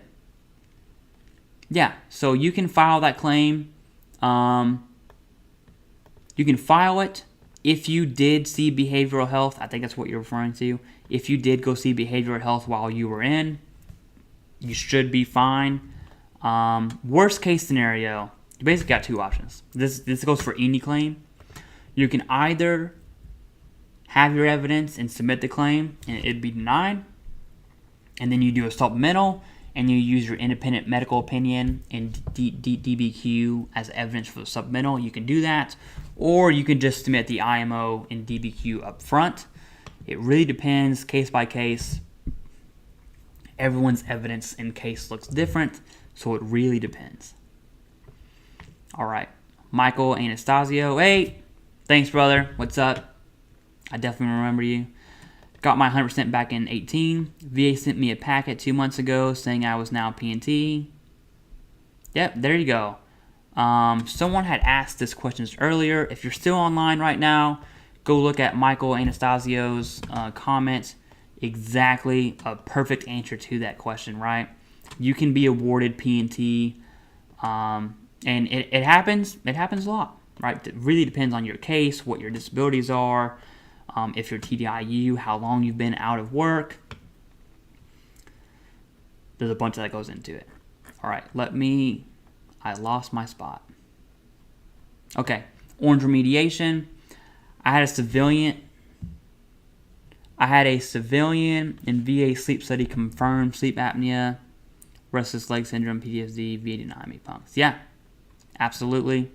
Speaker 1: Yeah, so you can file that claim. You can file it if you did see behavioral health. I think that's what you're referring to. If you did go see behavioral health while you were in, you should be fine. Worst case scenario, you basically got two options. This goes for any claim. You can either have your evidence and submit the claim and it'd be denied, and then you do a supplemental and you use your independent medical opinion and DBQ as evidence for the supplemental. You can do that, or you can just submit the IMO and DBQ up front. It really depends, case by case. Everyone's evidence in case looks different, so it really depends. All right, Michael Anastasio. Hey, thanks, brother. What's up? I definitely remember you. Got my 100% back in 18. VA sent me a packet 2 months ago saying I was now P&T. Yep, there you go. Someone had asked this questions earlier. If you're still online right now, go look at Michael Anastasio's comment. exactly a perfect answer to that question, right? You can be awarded P&T, and it happens. It happens a lot, right? It really depends on your case, what your disabilities are, if you're TDIU, how long you've been out of work. There's a bunch that goes into it. All right, I lost my spot. Okay, orange remediation. I had a civilian in VA sleep study confirmed sleep apnea, restless leg syndrome, PTSD, VA denied me punks. Yeah, absolutely.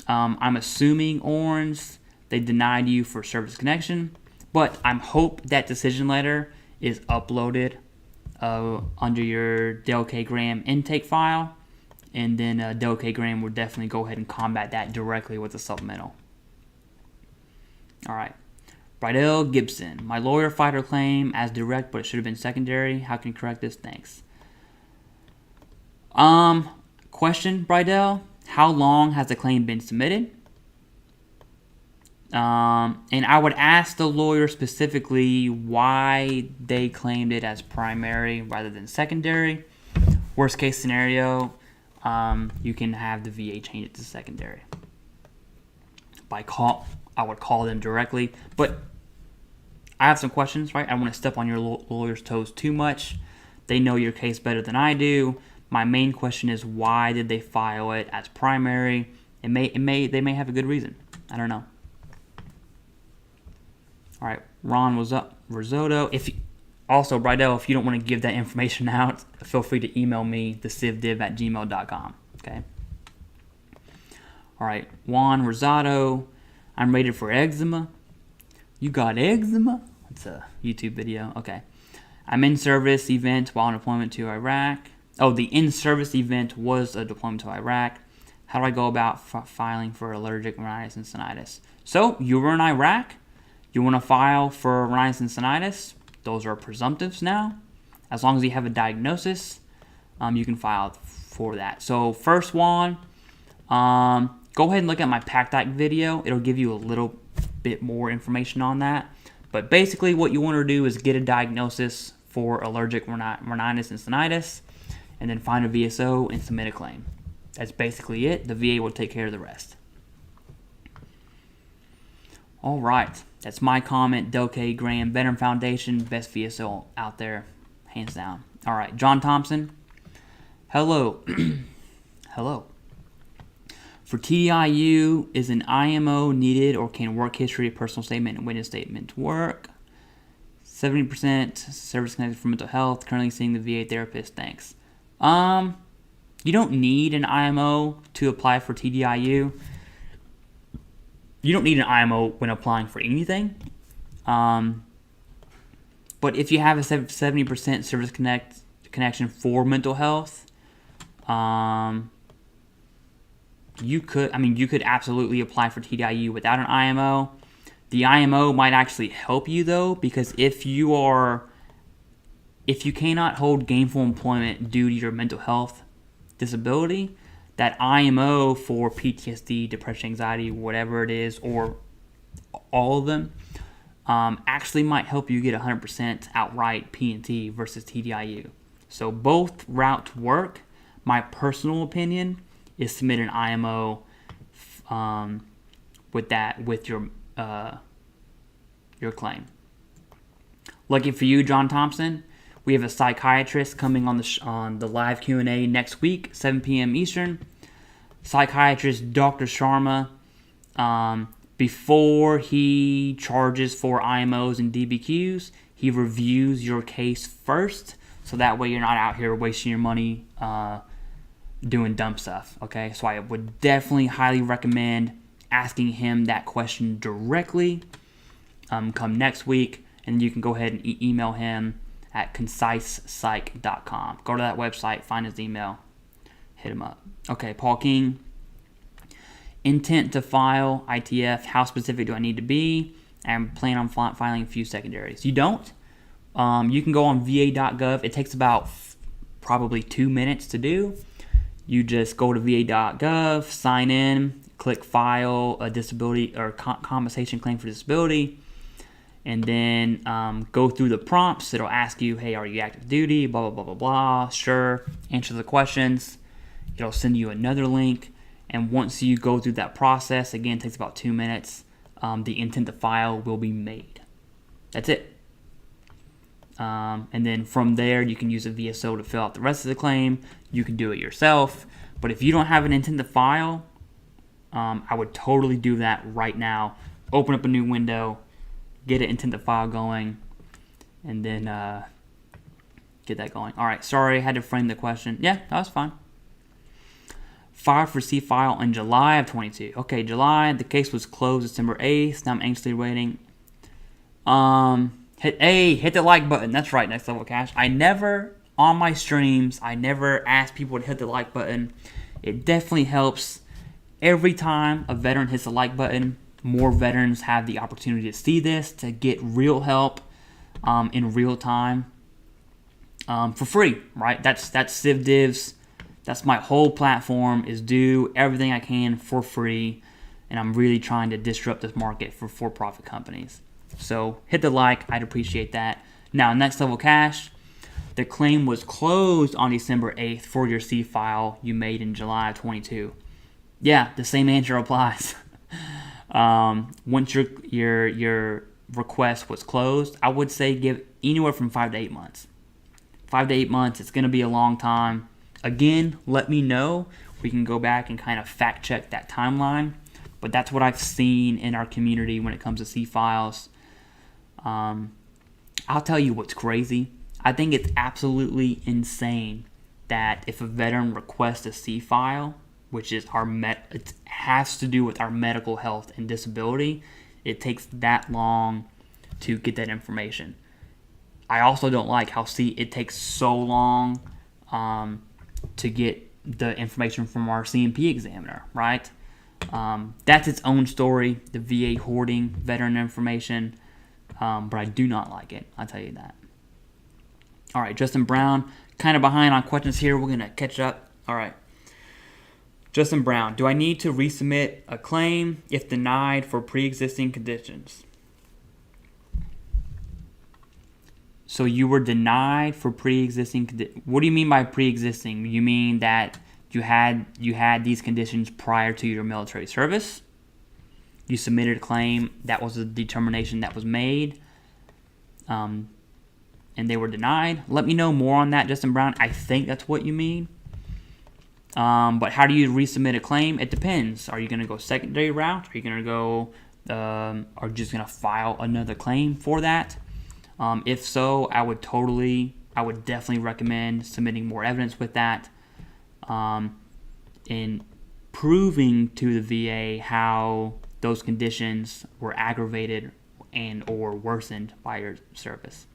Speaker 1: I'm assuming orange, they denied you for service connection, but I hope that decision letter is uploaded under your Del K. Graham intake file, and then Del K. Graham will definitely go ahead and combat that directly with a supplemental. All right. Bridell Gibson. My lawyer filed her claim as direct, but it should have been secondary. How can you correct this? Thanks. Question, Bridell. How long has the claim been submitted? And I would ask the lawyer specifically why they claimed it as primary rather than secondary. Worst case scenario, you can have the VA change it to secondary. I would call them directly, but I have some questions, right? I don't want to step on your lawyer's toes too much. They know your case better than I do. My main question is, why did they file it as primary? They may have a good reason. I don't know. All right, Ron was up. Risotto. Also, Bridell, if you don't want to give that information out, feel free to email me, TheCivDiv@gmail.com. Okay. All right, Juan Rosado. I'm rated for eczema. You got eczema? That's a YouTube video. Okay. I'm in service event while on deployment to Iraq. Oh, the in-service event was a deployment to Iraq. How do I go about filing for allergic rhinitis and sinusitis? So, you were in Iraq. You want to file for rhinitis and sinusitis. Those are presumptives now. As long as you have a diagnosis, you can file for that. So, first one, go ahead and look at my PACDIC video. It'll give you a little bit more information on that. But basically, what you want to do is get a diagnosis for allergic rhinitis and sinusitis, and then find a VSO and submit a claim. That's basically it. The VA will take care of the rest. All right. That's my comment. Del K. Graham, Veteran Foundation, best VSO out there, hands down. All right. John Thompson. Hello. Hello. For TDIU, is an IMO needed, or can work history, personal statement, and witness statement work? 70% service connected for mental health. Currently seeing the VA therapist. Thanks. You don't need an IMO to apply for TDIU. You don't need an IMO when applying for anything. But if you have a 70% service connection for mental health, you could absolutely apply for TDIU without an IMO. The IMO might actually help you though, because if you cannot hold gainful employment due to your mental health disability, that IMO for PTSD, depression, anxiety, whatever it is, or all of them, actually might help you get 100% outright P&T versus TDIU. So both routes work. My personal opinion is submit an IMO with your claim. Lucky for you, John Thompson, we have a psychiatrist coming on the live Q&A next week, 7 p.m. Eastern. Psychiatrist Dr. Sharma, before he charges for IMOs and DBQs, he reviews your case first, so that way you're not out here wasting your money doing dumb stuff, okay? So I would definitely highly recommend asking him that question directly come next week, and you can go ahead and email him at concisepsych.com. Go to that website, find his email, hit him up. Okay, Paul King. Intent to file ITF. How specific do I need to be? I'm planning on filing a few secondaries. You don't. You can go on va.gov. It takes about probably 2 minutes to do. You just go to va.gov, sign in, click file a disability or compensation claim for disability. and then go through the prompts. It'll ask you, hey, are you active duty? Blah, blah, blah, blah, blah. Sure. Answer the questions. It'll send you another link. And once you go through that process, again, it takes about 2 minutes, the intent to file will be made. That's it. And then from there, you can use a VSO to fill out the rest of the claim. You can do it yourself. But if you don't have an intent to file, I would totally do that right now. Open up a new window, get an intent to file going, and then get that going. All right, sorry, I had to frame the question. Yeah, that was fine. Filed for C-file in July of 22. Okay, July, the case was closed December 8th. Now I'm anxiously waiting. Hit the like button. That's right, Next Level Cash. On my streams, I never ask people to hit the like button. It definitely helps. Every time a veteran hits the like button, more veterans have the opportunity to see this, to get real help in real time for free, right? That's CivDiv's. That's my whole platform, is do everything I can for free, and I'm really trying to disrupt this market for for-profit companies. So hit the like, I'd appreciate that. Now, Next Level Cash, the claim was closed on December 8th for your C file you made in July of 22. Yeah, the same answer applies. Once your request was closed, I would say give anywhere from 5 to 8 months. 5 to 8 months, it's going to be a long time. Again, let me know. We can go back and kind of fact check that timeline. But that's what I've seen in our community when it comes to C files. I'll tell you what's crazy. I think it's absolutely insane that if a veteran requests a C file, which is it has to do with our medical health and disability, it takes that long to get that information. I also don't like how it takes so long to get the information from our CMP examiner, right? That's its own story, the VA hoarding veteran information, but I do not like it, I'll tell you that. All right, Justin Brown, kind of behind on questions here. We're going to catch up. All right. Justin Brown, do I need to resubmit a claim if denied for pre-existing conditions? So you were denied for pre-existing conditions. What do you mean by pre-existing? You mean that you had these conditions prior to your military service? You submitted a claim, that was a determination that was made, and they were denied. Let me know more on that, Justin Brown. I think that's what you mean. But how do you resubmit a claim? It depends. Are you going to go secondary route? Are you going to go, are you just going to file another claim for that? If so, I would definitely recommend submitting more evidence with that, in proving to the VA how those conditions were aggravated and or worsened by your service.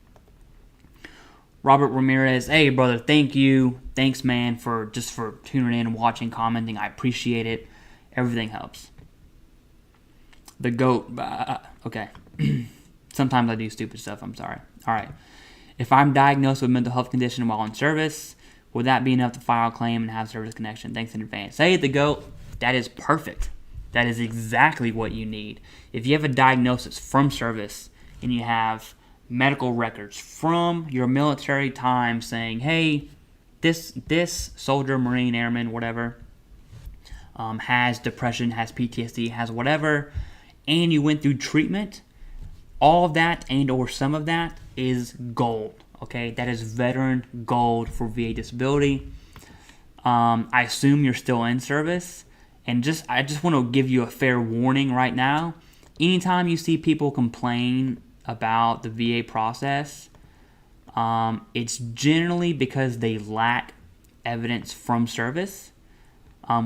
Speaker 1: Robert Ramirez, hey brother, thank you. Thanks, man, for tuning in and watching, commenting. I appreciate it. Everything helps. The GOAT, okay. Sometimes I do stupid stuff, I'm sorry. All right. If I'm diagnosed with a mental health condition while in service, would that be enough to file a claim and have service connection? Thanks in advance. Hey, the GOAT, that is perfect. That is exactly what you need. If you have a diagnosis from service and you have medical records from your military time saying, hey, this soldier, Marine, Airman, whatever, has depression, has PTSD, has whatever, and you went through treatment, all of that and or some of that is gold, okay? That is veteran gold for VA disability. I assume you're still in service, and I just want to give you a fair warning right now. Anytime you see people complain about the VA process, it's generally because they lack evidence from service,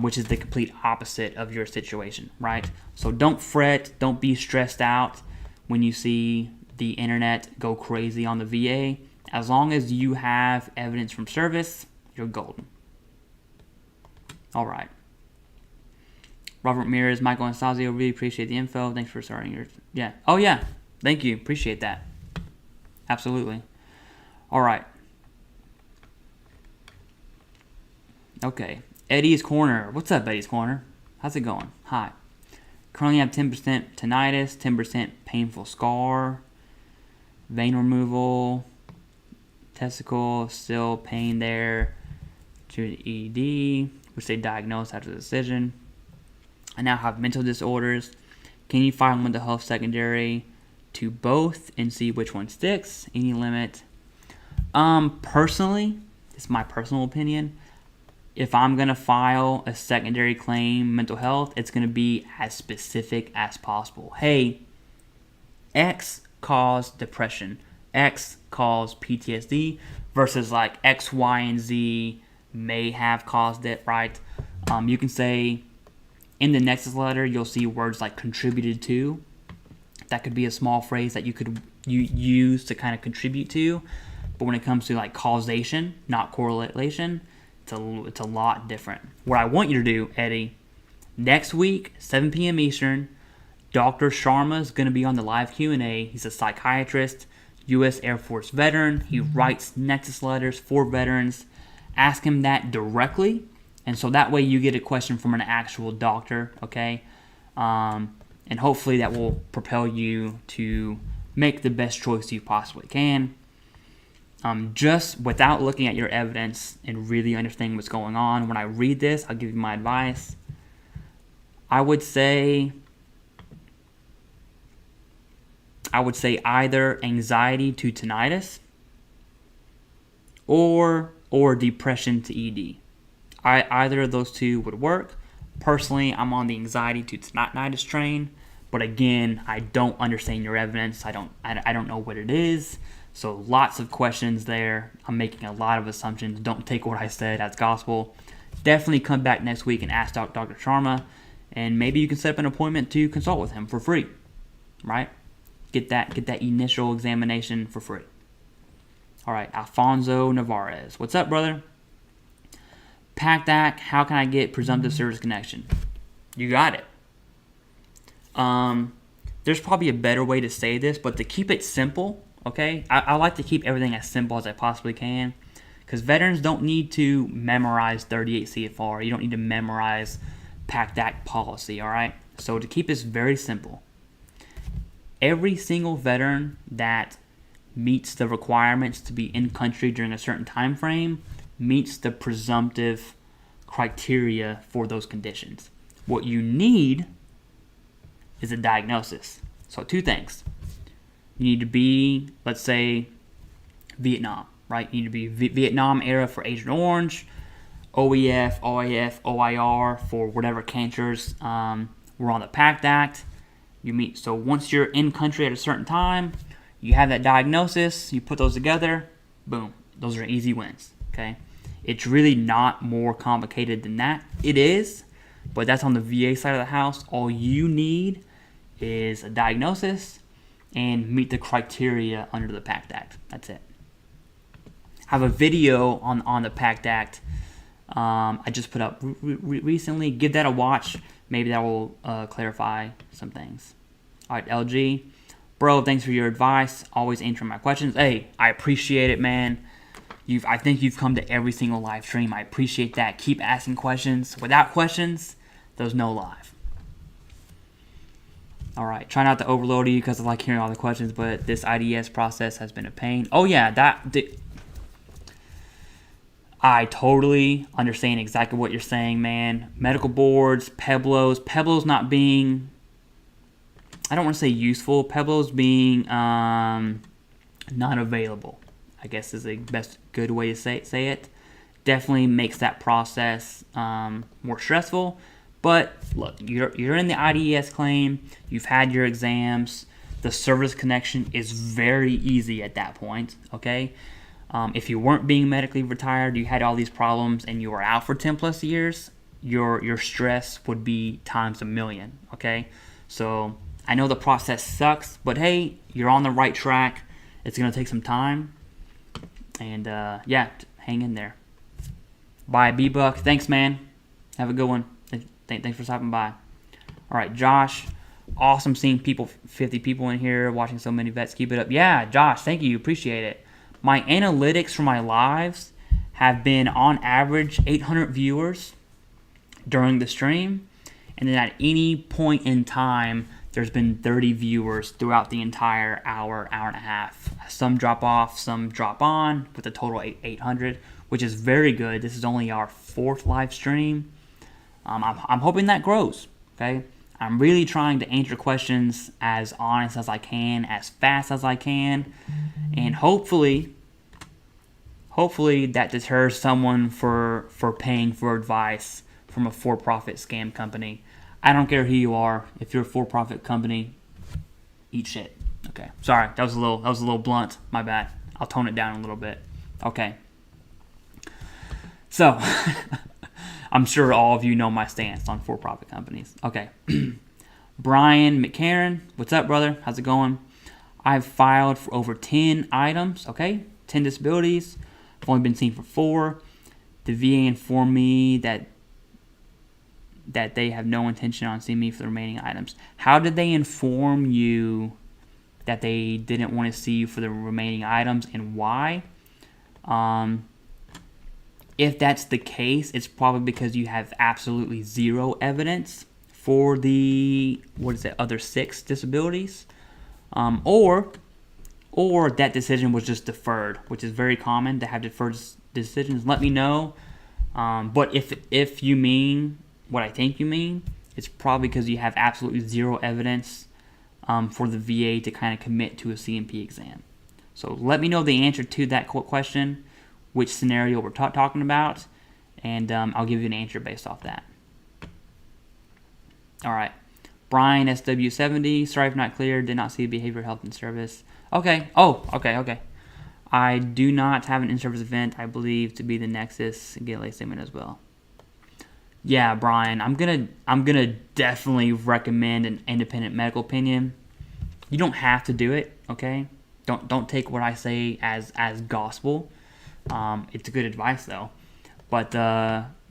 Speaker 1: which is the complete opposite of your situation, right? So don't fret, don't be stressed out when you see the internet go crazy on the VA. As long as you have evidence from service, you're golden. All right. Robert Ramirez, Michael Anastasio, really appreciate the info. Thanks for starting your... Yeah. Oh, yeah. Thank you. Appreciate that. Absolutely. All right. Okay. Eddie's Corner. What's up, Eddie's Corner? How's it going? Hi. Currently have 10% tinnitus, 10% painful scar. vein removal, testicle, still pain there, to the ED, which they diagnosed after the decision. I now have mental disorders. Can you file mental health secondary to both and see which one sticks? Any limit? Personally, it's my personal opinion. If I'm going to file a secondary claim mental health, it's going to be as specific as possible. Hey, X caused depression, X caused PTSD, versus like X, Y, and Z may have caused it, right? You can say in the Nexus letter, you'll see words like contributed to. That could be a small phrase that you could use to kind of contribute to. But when it comes to like causation, not correlation, it's a lot different. What I want you to do, Eddie, next week, 7 p.m. Eastern, Dr. Sharma is going to be on the live Q&A. He's a psychiatrist, U.S. Air Force veteran. He writes Nexus letters for veterans. Ask him that directly, and so that way you get a question from an actual doctor, okay? And hopefully that will propel you to make the best choice you possibly can. Just without looking at your evidence and really understanding what's going on, when I read this, I'll give you my advice. I would say either anxiety to tinnitus or depression to ED. Either of those two would work. Personally, I'm on the anxiety to tinnitus train, but again, I don't understand your evidence. I don't know what it is. So lots of questions there. I'm making a lot of assumptions. Don't take what I said as gospel. Definitely come back next week and ask Dr. Sharma, and maybe you can set up an appointment to consult with him for free, right? Get that initial examination for free. All right, Alfonso Navarez. What's up, brother? PACT Act, how can I get presumptive service connection? You got it. There's probably a better way to say this, but to keep it simple, okay? I like to keep everything as simple as I possibly can, because veterans don't need to memorize 38 CFR. You don't need to memorize PACT Act policy, all right? So to keep this very simple, every single veteran that meets the requirements to be in country during a certain time frame meets the presumptive criteria for those conditions. What you need is a diagnosis. So two things. You need to be, let's say, Vietnam, right? You need to be Vietnam era for Agent Orange, OEF, OIF, OIR for whatever cancers were on the PACT Act. You meet. So once you're in country at a certain time, you have that diagnosis, you put those together, boom. Those are easy wins, okay? It's really not more complicated than that. It is, but that's on the VA side of the house. All you need is a diagnosis and meet the criteria under the PACT Act. That's it. I have a video on the PACT Act I just put up recently. Give that a watch. Maybe that will clarify some things. All right, LG. Bro, thanks for your advice. Always answering my questions. Hey, I appreciate it, man. I think you've come to every single live stream. I appreciate that. Keep asking questions. Without questions, there's no live. All right, try not to overload you because I like hearing all the questions, but this IDS process has been a pain. Oh, yeah, I totally understand exactly what you're saying, man. Medical boards, Peblos not being, I don't want to say useful, Peblos being not available, I guess is the best good way to say it. Definitely makes that process more stressful. But look, you're in the IDS claim. You've had your exams. The service connection is very easy at that point, okay? If you weren't being medically retired, you had all these problems, and you were out for 10 plus years, your stress would be times a million, okay? So I know the process sucks, but hey, you're on the right track. It's going to take some time. And yeah, hang in there. Bye, B-Buck. Thanks, man. Have a good one. Thanks for stopping by. All right, Josh. Awesome seeing 50 people in here watching so many vets. Keep it up. Yeah, Josh, thank you. Appreciate it. My analytics for my lives have been on average 800 viewers during the stream. And then at any point in time, there's been 30 viewers throughout the entire hour and a half. Some drop off, some drop on, with a total of 800, which is very good. This is only our 4th live stream. I'm hoping that grows, okay? I'm really trying to answer questions as honest as I can, as fast as I can, and hopefully that deters someone for paying for advice from a for-profit scam company. I don't care who you are. If you're a for-profit company, eat shit. Okay, sorry, that was a little blunt. My bad. I'll tone it down a little bit. Okay. So, I'm sure all of you know my stance on for-profit companies. Okay. Brian McCarran, what's up, brother? How's it going? I've filed for over 10 items, okay? 10 disabilities. I've only been seen for 4. The VA informed me that they have no intention on seeing me for the remaining items. How did they inform you that they didn't want to see you for the remaining items, and why? If that's the case, it's probably because you have absolutely zero evidence for the, other 6 disabilities. Or that decision was just deferred, which is very common to have deferred decisions. Let me know. But if you mean what I think you mean, it's probably because you have absolutely zero evidence for the VA to kind of commit to a CMP exam. So let me know the answer to that question, which scenario we're talking about, and I'll give you an answer based off that. All right. Brian SW70, sorry if not clear, did not see behavioral health and service. Okay. Oh, okay. I do not have an in-service event, I believe, to be the Nexus and get a late statement as well. Yeah, Brian, I'm gonna definitely recommend an independent medical opinion. You don't have to do it, okay? Don't take what I say as gospel. It's good advice though. But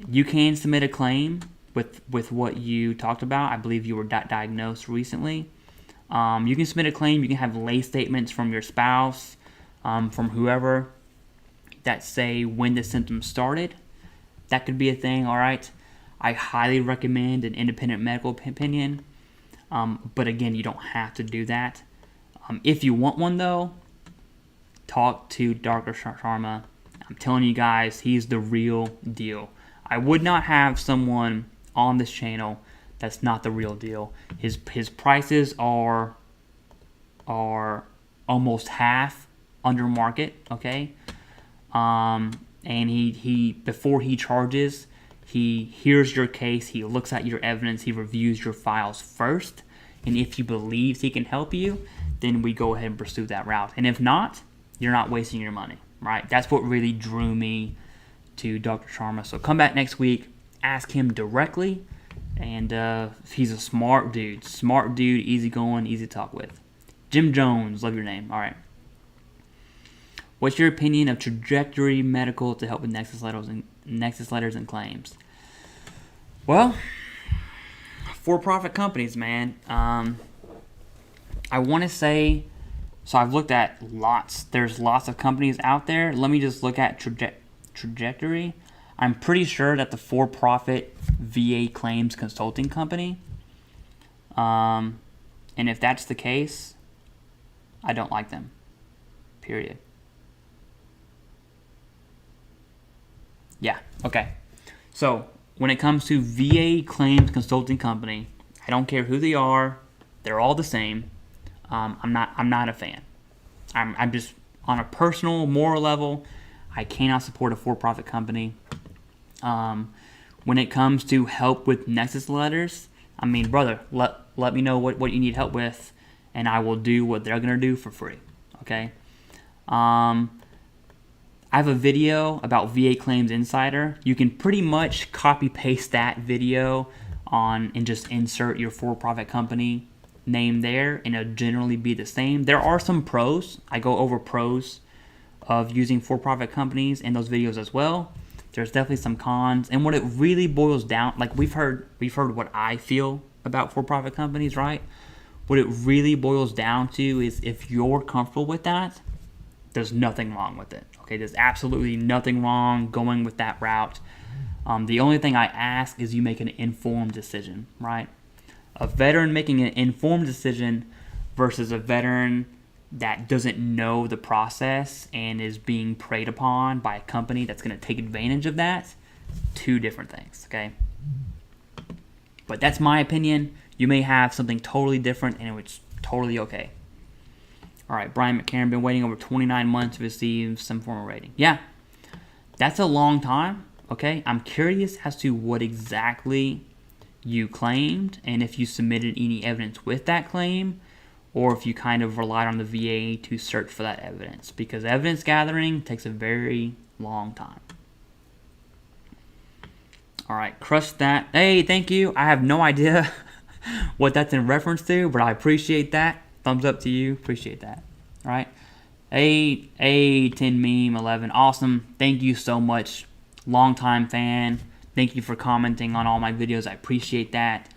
Speaker 1: you can submit a claim with what you talked about. I believe you were diagnosed recently. You can submit a claim. You can have lay statements from your spouse, from whoever, that say when the symptoms started. That could be a thing, all right? I highly recommend an independent medical opinion. But again, you don't have to do that. If you want one though, talk to Dr. Sharma. I'm telling you guys, he's the real deal. I would not have someone on this channel that's not the real deal. His prices are almost half under market, okay? And he before he charges, he hears your case, he looks at your evidence, he reviews your files first, and if he believes he can help you, then we go ahead and pursue that route. And if not, you're not wasting your money, right? That's what really drew me to Dr. Sharma. So come back next week, ask him directly, and he's a smart dude, easygoing, easy to talk with. Jim Jones, love your name. All right. What's your opinion of Trajectory Medical to help with Nexus letters and claims? Well, for-profit companies, man. I want to say, so I've looked at lots. There's lots of companies out there. Let me just look at Trajectory. I'm pretty sure that the for-profit VA claims consulting company. And if that's the case, I don't like them. Period. Yeah, okay. So, when it comes to VA claims consulting company, I don't care who they are. They're all the same. I'm not a fan. I'm just, on a personal, moral level, I cannot support a for-profit company. When it comes to help with Nexus letters, I mean, brother, let me know what you need help with, and I will do what they're going to do for free, okay? I have a video about VA Claims Insider. You can pretty much copy-paste that video and just insert your for-profit company name there, and it'll generally be the same. There are some pros. I go over pros of using for-profit companies in those videos as well. There's definitely some cons, and what it really boils down, like we've heard what I feel about for-profit companies, right? What it really boils down to is if you're comfortable with that, there's nothing wrong with it. Okay, there's absolutely nothing wrong going with that route. The only thing I ask is you make an informed decision, right? A veteran making an informed decision versus a veteran that doesn't know the process and is being preyed upon by a company that's going to take advantage of that. Two different things, okay? But that's my opinion. You may have something totally different, and it's totally okay. All right, Brian McCarron, been waiting over 29 months to receive some form of rating. Yeah, that's a long time, okay? I'm curious as to what exactly you claimed and if you submitted any evidence with that claim or if you kind of relied on the VA to search for that evidence, because evidence gathering takes a very long time. All right, crush that. Hey, thank you. I have no idea what that's in reference to, but I appreciate that. Thumbs up to you. Appreciate that. All right. 10 meme 11. Awesome. Thank you so much. Longtime fan. Thank you for commenting on all my videos. I appreciate that.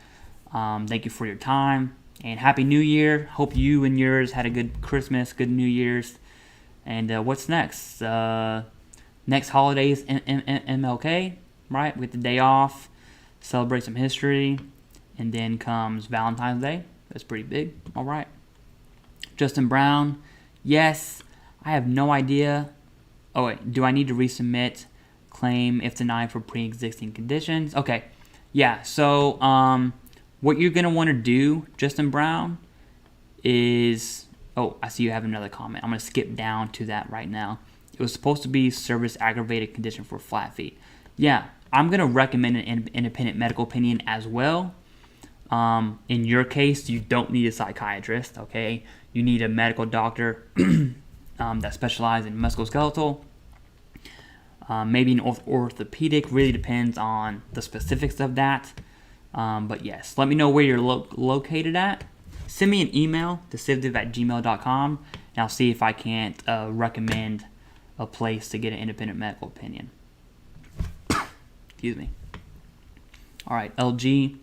Speaker 1: Thank you for your time. And Happy New Year. Hope you and yours had a good Christmas, good New Year's. And what's next? Next holiday is MLK, right? We get the day off, celebrate some history, and then comes Valentine's Day. That's pretty big. All right. Justin Brown. Yes. I have no idea. Oh, wait. Do I need to resubmit claim if denied for pre-existing conditions? Okay. Yeah. So, what you're going to want to do, Justin Brown, is... Oh, I see you have another comment. I'm going to skip down to that right now. It was supposed to be service aggravated condition for flat feet. Yeah, I'm going to recommend an independent medical opinion as well. In your case, you don't need a psychiatrist, okay? You need a medical doctor that specializes in musculoskeletal. Maybe an orthopedic. Really depends on the specifics of that. But yes, let me know where you're located at. Send me an email to TheCivDiv@gmail.com, and I'll see if I can't recommend a place to get an independent medical opinion. Excuse me. All right, LG.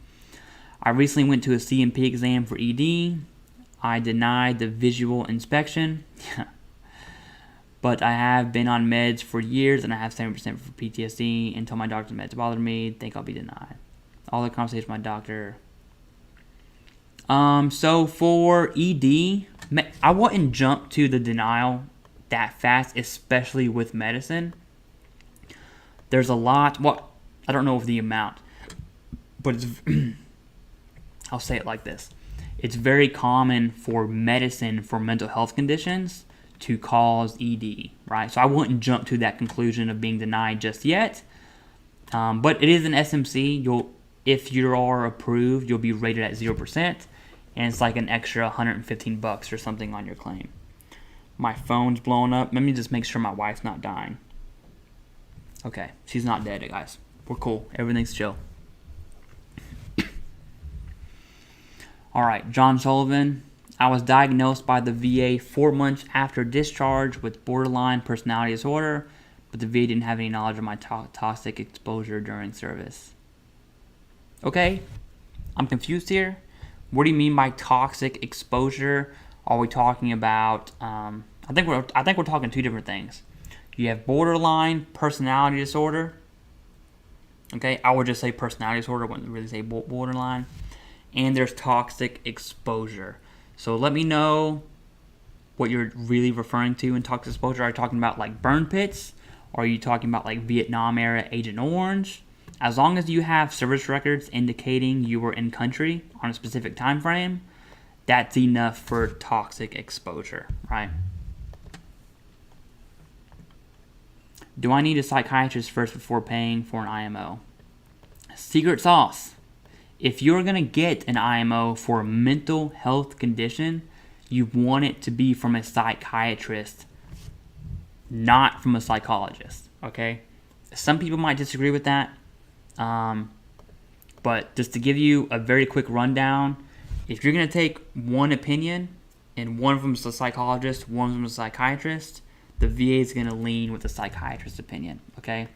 Speaker 1: I recently went to a CMP exam for ED. I denied the visual inspection. But I have been on meds for years, and I have 7% for PTSD until my doctor's meds bothered me. Think I'll be denied. All the conversations with my doctor. So for ED, I wouldn't jump to the denial that fast, especially with medicine. There's a lot. Well, I don't know of the amount, but it's, I'll say it like this. It's very common for medicine for mental health conditions to cause ED, right? So I wouldn't jump to that conclusion of being denied just yet. But it is an SMC. If you are approved, you'll be rated at 0%, and it's like an extra $115 or something on your claim. My phone's blowing up. Let me just make sure my wife's not dying. Okay, she's not dead, guys. We're cool. Everything's chill. All right, John Sullivan. I was diagnosed by the VA 4 months after discharge with borderline personality disorder, but the VA didn't have any knowledge of my toxic exposure during service. Okay, I'm confused here. What do you mean by toxic exposure? Are we talking about? I think we're talking two different things. You have borderline personality disorder. Okay, I would just say personality disorder. I wouldn't really say borderline. And there's toxic exposure. So let me know what you're really referring to in toxic exposure. Are you talking about like burn pits? Or are you talking about like Vietnam era Agent Orange? As long as you have service records indicating you were in country on a specific time frame, that's enough for toxic exposure, right? Do I need a psychiatrist first before paying for an IMO? Secret sauce. If you're going to get an IMO for a mental health condition, you want it to be from a psychiatrist, not from a psychologist, okay? Some people might disagree with that. But just to give you a very quick rundown, if you're going to take one opinion and one of them is a psychologist, one of them is a psychiatrist, the VA is going to lean with the psychiatrist's opinion, okay?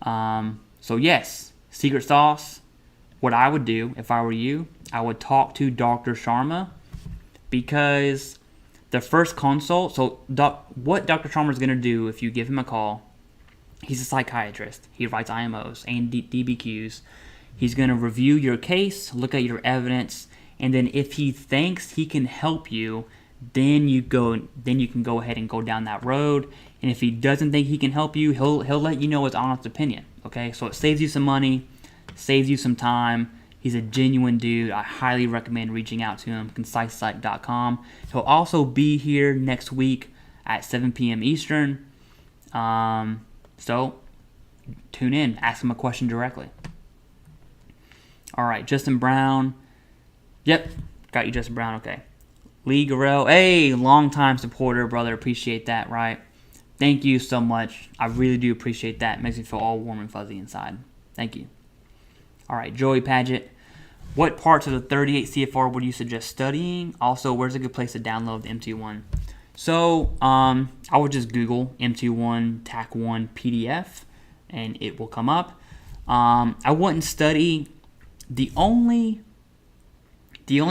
Speaker 1: So yes, secret sauce, what I would do if I were you, I would talk to Dr. Sharma, because the first consult, so what Dr. Sharma is going to do if you give him a call, he's a psychiatrist. He writes IMOs and DBQs. He's going to review your case, look at your evidence, and then if he thinks he can help you, then you can go ahead and go down that road. And if he doesn't think he can help you, he'll let you know his honest opinion. Okay, so it saves you some money, saves you some time. He's a genuine dude. I highly recommend reaching out to him. ConcisePsych.com. He'll also be here next week at 7 p.m. Eastern. So tune in, ask him a question directly. All right, Justin Brown. Yep, got you, Justin Brown. Okay. Lee Garrell. Hey, long-time supporter, brother. Appreciate that, right? Thank you so much. I really do appreciate that. It makes me feel all warm and fuzzy inside. Thank you. All right, Joey Paget. What parts of the 38 CFR would you suggest studying? Also, where's a good place to download the MT1? So, I would just Google MT1 TAC1 PDF, and it will come up. I wouldn't study the only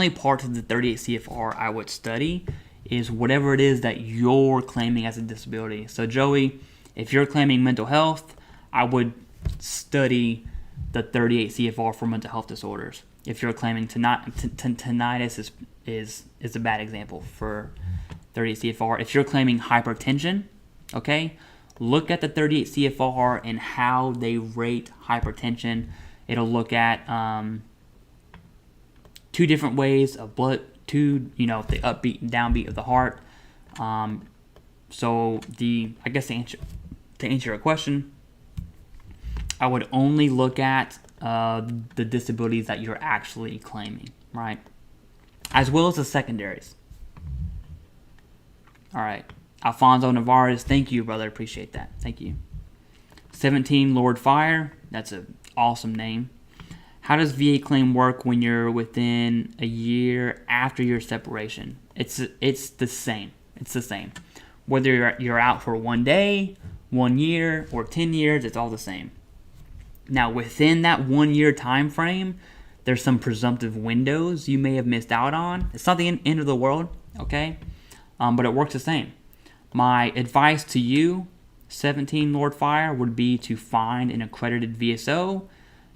Speaker 1: part of the 38 CFR I would study is whatever it is that you're claiming as a disability. So, Joey, if you're claiming mental health, I would study the 38 CFR for mental health disorders. If you're claiming tinnitus is a bad example for 38 CFR. If you're claiming hypertension, okay, look at the 38 CFR and how they rate hypertension. It'll look at two different ways of blood, the upbeat and downbeat of the heart. So I guess to answer your question, I would only look at the disabilities that you're actually claiming, right? As well as the secondaries. All right. Alfonso Navarez, thank you, brother. Appreciate that. Thank you. 17 Lord Fire, that's an awesome name. How does VA claim work when you're within a year after your separation? It's the same. It's the same. Whether you're out for 1 day, 1 year, or 10 years, it's all the same. Now, within that 1 year time frame, there's some presumptive windows you may have missed out on. It's not the end of the world, okay? But it works the same. My advice to you, 17 Lord Fire, would be to find an accredited VSO.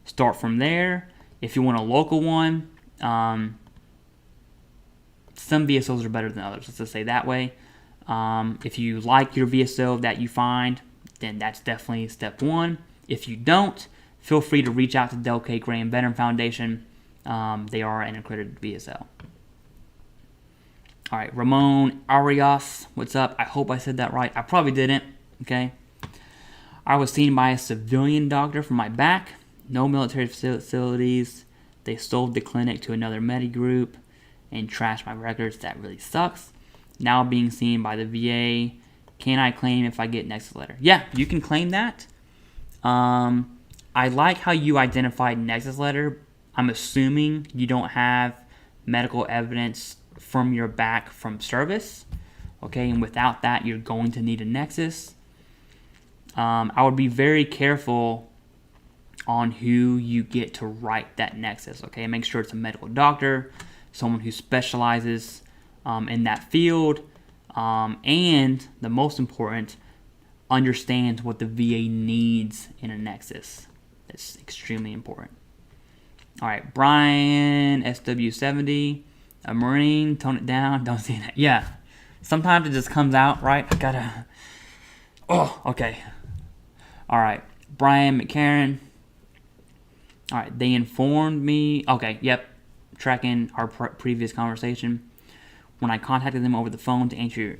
Speaker 1: Start from there. If you want a local one, some VSOs are better than others. Let's just say that way. If you like your VSO that you find, then that's definitely step one. If you don't, feel free to reach out to Del K. Graham Veteran Foundation. They are an accredited VSO. All right, Ramon Arias, what's up? I hope I said that right. I probably didn't, okay? I was seen by a civilian doctor for my back. No military facilities. They sold the clinic to another Medi group and trashed my records. That really sucks. Now being seen by the VA. Can I claim if I get Nexus letter? Yeah, you can claim that. I like how you identified Nexus letter. I'm assuming you don't have medical evidence from your back from service. Okay, and without that, you're going to need a Nexus. I would be very careful on who you get to write that Nexus. Okay, make sure it's a medical doctor, someone who specializes in that field, and the most important, understands what the VA needs in a Nexus. That's extremely important. All right, Brian SW70, a Marine, tone it down. Don't say that. Yeah, sometimes it just comes out, right? I gotta. Oh, okay. All right, Brian McCarran. All right, they informed me. Okay, yep. Tracking our previous conversation. When I contacted them over the phone to answer your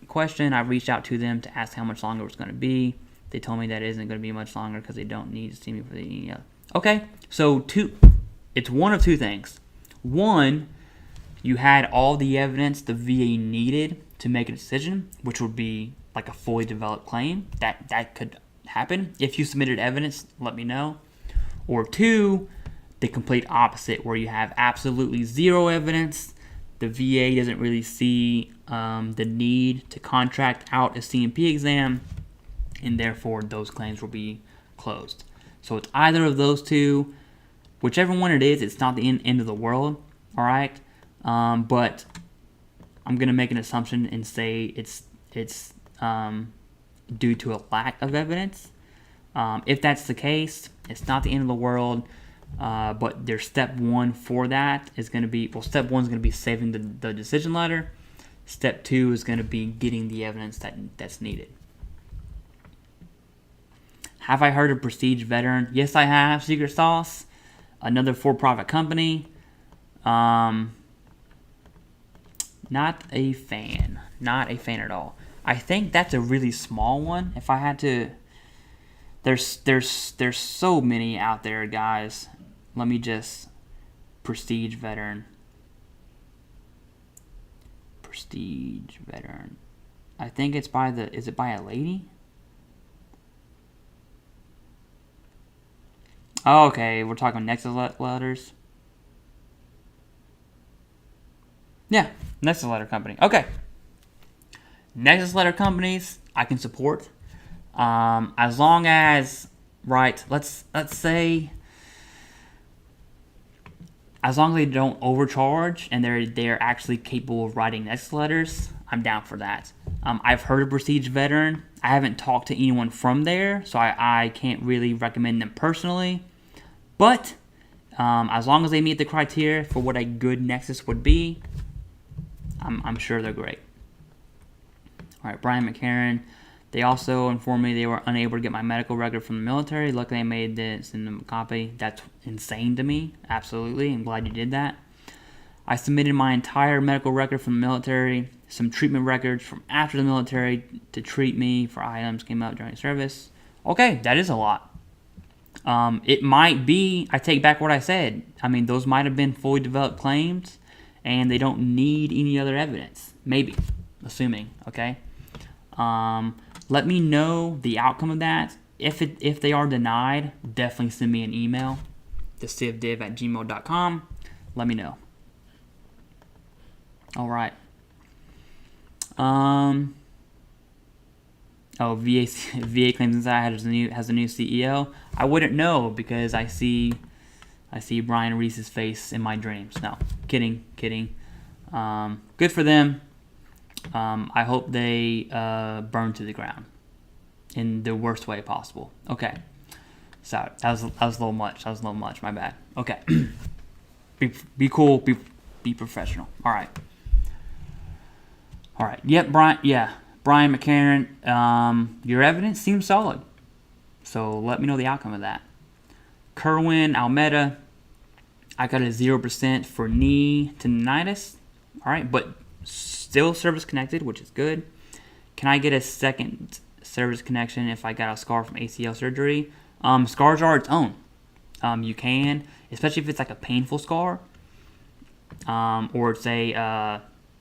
Speaker 1: question, I reached out to them to ask how much longer it was going to be. They told me that it isn't going to be much longer because they don't need to see me for the. Okay, so it's one of two things. One, you had all the evidence the VA needed to make a decision, which would be like a fully developed claim. That could happen. If you submitted evidence, let me know. Or two, the complete opposite, where you have absolutely zero evidence. The VA doesn't really see the need to contract out a CMP exam, and therefore those claims will be closed. So it's either of those two. Whichever one it is, it's not the end of the world, all right? But I'm going to make an assumption and say it's due to a lack of evidence. If that's the case, it's not the end of the world. But their step one for that is going to be, well, step one is going to be saving the decision letter. Step two is going to be getting the evidence that's needed. Have I heard of Prestige Veteran? Yes, I have. Secret Sauce, another for-profit company. Not a fan. Not a fan at all. I think that's a really small one. If I had to, there's so many out there, guys. Let me just Prestige Veteran. Prestige Veteran. I think it's by is it by a lady? Oh, okay, we're talking Nexus letters. Yeah, Nexus letter company. Okay. Nexus letter companies I can support. As long as, right, let's say, as long as they don't overcharge and they're actually capable of writing Nexus letters, I'm down for that. I've heard of Prestige Veteran. I haven't talked to anyone from there, so I can't really recommend them personally. But as long as they meet the criteria for what a good Nexus would be, I'm sure they're great. All right, Brian McCarran. They also informed me they were unable to get my medical record from the military. Luckily, I made this in a copy. That's insane to me. Absolutely. I'm glad you did that. I submitted my entire medical record from the military, some treatment records from after the military to treat me for items came up during service. Okay, that is a lot. It might be, I take back what I said. I mean, those might have been fully developed claims, and they don't need any other evidence. Maybe, assuming, okay? Let me know the outcome of that. If they are denied, definitely send me an email, TheCivDiv@gmail.com. Let me know. All right. VA Claims Agent has a new CEO. I wouldn't know because I see Brian Reese's face in my dreams. No, kidding. Good for them. I hope they burn to the ground in the worst way possible. Okay. Sorry, that was a little much. My bad. Okay. Be cool. Be professional. All right. Yep, Brian. Yeah, Brian McCarran. Your evidence seems solid. So let me know the outcome of that. Kerwin Almeida. I got a 0% for knee tendinitis. All right, but still service connected, which is good. Can I get a second service connection if I got a scar from ACL surgery? Scars are its own. You can, especially if it's like a painful scar, or say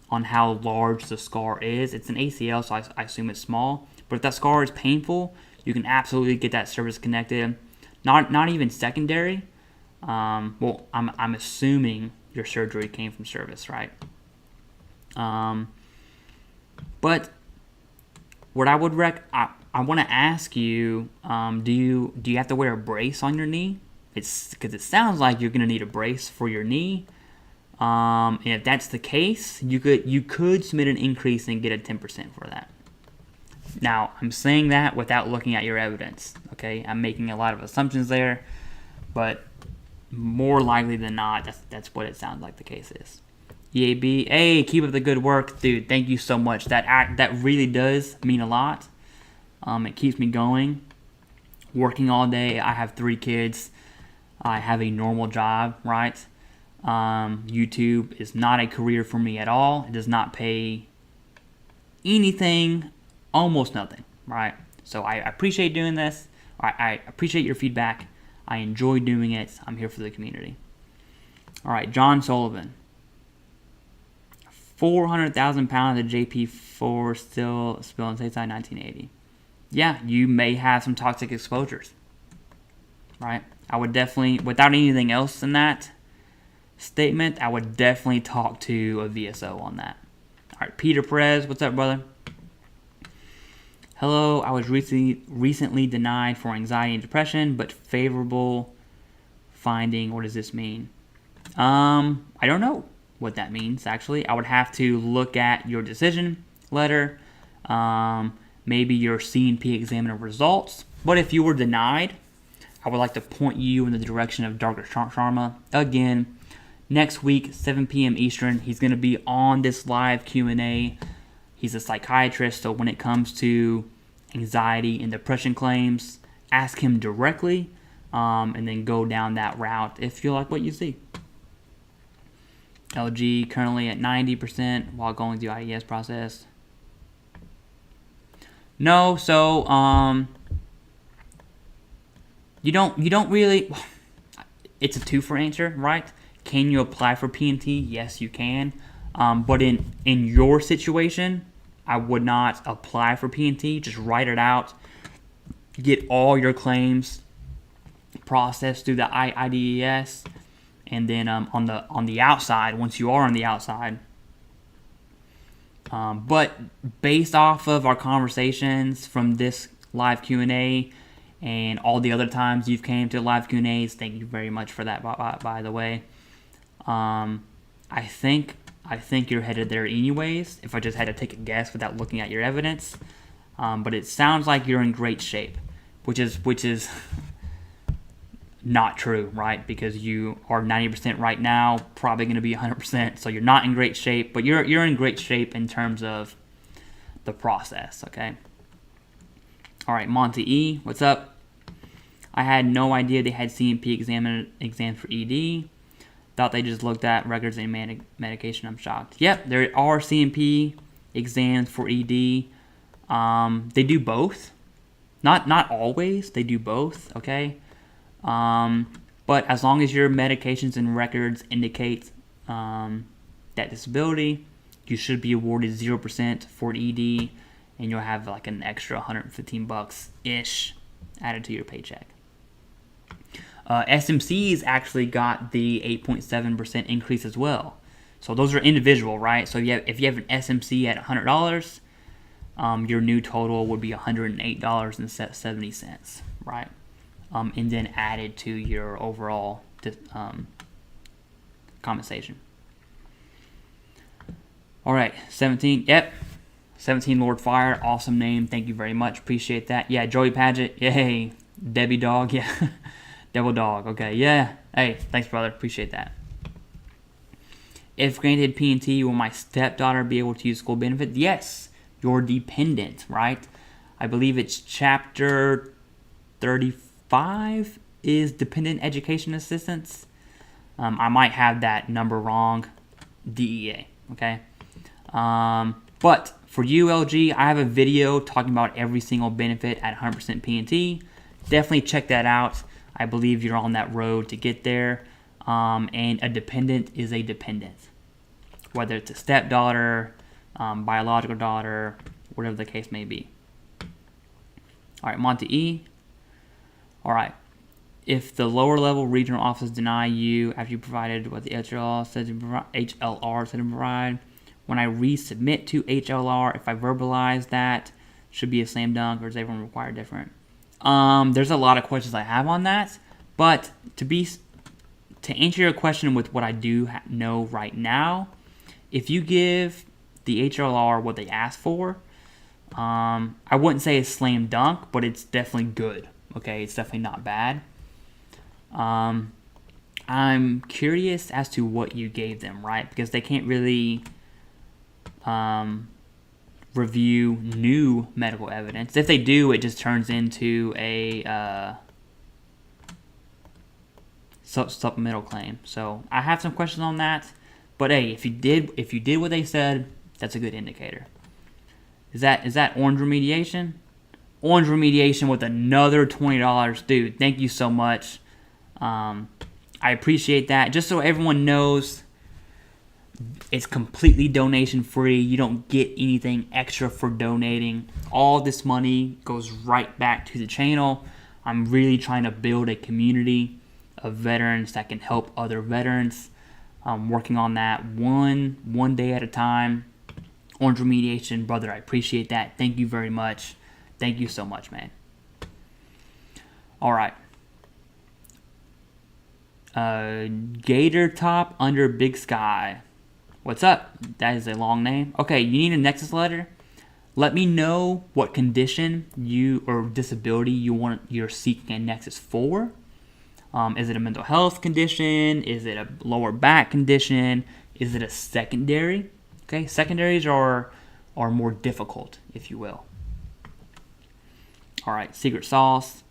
Speaker 1: on how large the scar is. It's an ACL, so I assume it's small. But if that scar is painful, you can absolutely get that service connected. Not even secondary. Well, I'm assuming your surgery came from service, right? But what I would I want to ask you, do you have to wear a brace on your knee? It's because it sounds like you're going to need a brace for your knee. And if that's the case, you could submit an increase and get a 10% for that. Now, I'm saying that without looking at your evidence. Okay, I'm making a lot of assumptions there, but more likely than not, that's what it sounds like the case is. EAB, hey, keep up the good work, dude. Thank you so much. That really does mean a lot. It keeps me going. Working all day. I have 3 kids. I have a normal job, right? YouTube is not a career for me at all. It does not pay anything, almost nothing, right? So I appreciate doing this. I appreciate your feedback. I enjoy doing it. I'm here for the community. All right, John Sullivan. 400,000 pounds of JP4 still spilled on stateside 1980. Yeah, you may have some toxic exposures, right? I would definitely, without anything else in that statement, I would definitely talk to a VSO on that. All right, Peter Perez, what's up, brother? Hello, I was recently denied for anxiety and depression, but favorable finding. What does this mean? I don't know what that means, actually. I would have to look at your decision letter, maybe your C&P examiner results. But if you were denied, I would like to point you in the direction of Dr. Sharma. Again, next week, 7 p.m. Eastern, he's going to be on this live Q&A. He's a psychiatrist, so when it comes to anxiety and depression claims, ask him directly, and then go down that route if you like what you see. LG currently at 90% while going through IES process. No, so you don't really. It's a twofer answer, right? Can you apply for P&T? Yes, you can. But in your situation, I would not apply for P&T. Just write it out. Get all your claims processed through the IDES, and then on the outside, once you are on the outside. But based off of our conversations from this live Q&A and all the other times you've came to live Q&As, thank you very much for that, by the way. I think you're headed there anyways, if I just had to take a guess without looking at your evidence. But it sounds like you're in great shape, which is not true, right? Because you are 90% right now, probably going to be 100%. So you're not in great shape, but you're in great shape in terms of the process, okay? All right, Monty E, what's up? I had no idea they had CMP exams for ED. Thought they just looked at records and medication. I'm shocked. Yep, there are CMP exams for ED. They do both. Not always. They do both, okay? But as long as your medications and records indicate that disability, you should be awarded 0% for ED, and you'll have like an extra $115-ish added to your paycheck. SMC's actually got the 8.7% increase as well. So those are individual, right? So if you have an SMC at $100, your new total would be $108.70, right? And then added to your overall compensation. All right, 17. Yep, 17 Lord Fire. Awesome name. Thank you very much. Appreciate that. Yeah, Joey Paget. Yay. Debbie Dog. Yeah. Devil Dog. Okay. Yeah. Hey, thanks, brother. Appreciate that. If granted P&T, will my stepdaughter be able to use school benefits? Yes. Your dependent, right? I believe it's chapter 35 is dependent education assistance. I might have that number wrong. DEA. Okay. But for you, LG, I have a video talking about every single benefit at 100% P&T. Definitely check that out. I believe you're on that road to get there. And a dependent is a dependent. Whether it's a stepdaughter, biological daughter, whatever the case may be. All right, Monty E. All right. If the lower level regional offices deny you after you provided what the HLR said to provide, when I resubmit to HLR, if I verbalize that, should be a slam dunk, or does everyone require different? There's a lot of questions I have on that, but to answer your question with what I do know right now, if you give the HLR what they ask for, I wouldn't say it's slam dunk, but it's definitely good. Okay, it's definitely not bad. I'm curious as to what you gave them, right? Because they can't really review new medical evidence. If they do, it just turns into a supplemental claim. So I have some questions on that. But hey, if you did what they said, that's a good indicator. Is that orange remediation? Orange remediation with another $20, dude. Thank you so much. I appreciate that. Just so everyone knows, it's completely donation free. You don't get anything extra for donating. All this money goes right back to the channel. I'm really trying to build a community of veterans that can help other veterans. I'm working on that one day at a time. Orange remediation, brother, I appreciate that. Thank you very much. Thank you so much, man. All right. Gator Top under Big Sky. What's up? That is a long name. Okay, you need a Nexus letter. Let me know what condition or disability you're seeking a Nexus for. Is it a mental health condition? Is it a lower back condition? Is it a secondary? Okay, secondaries are more difficult, if you will. All right, secret sauce.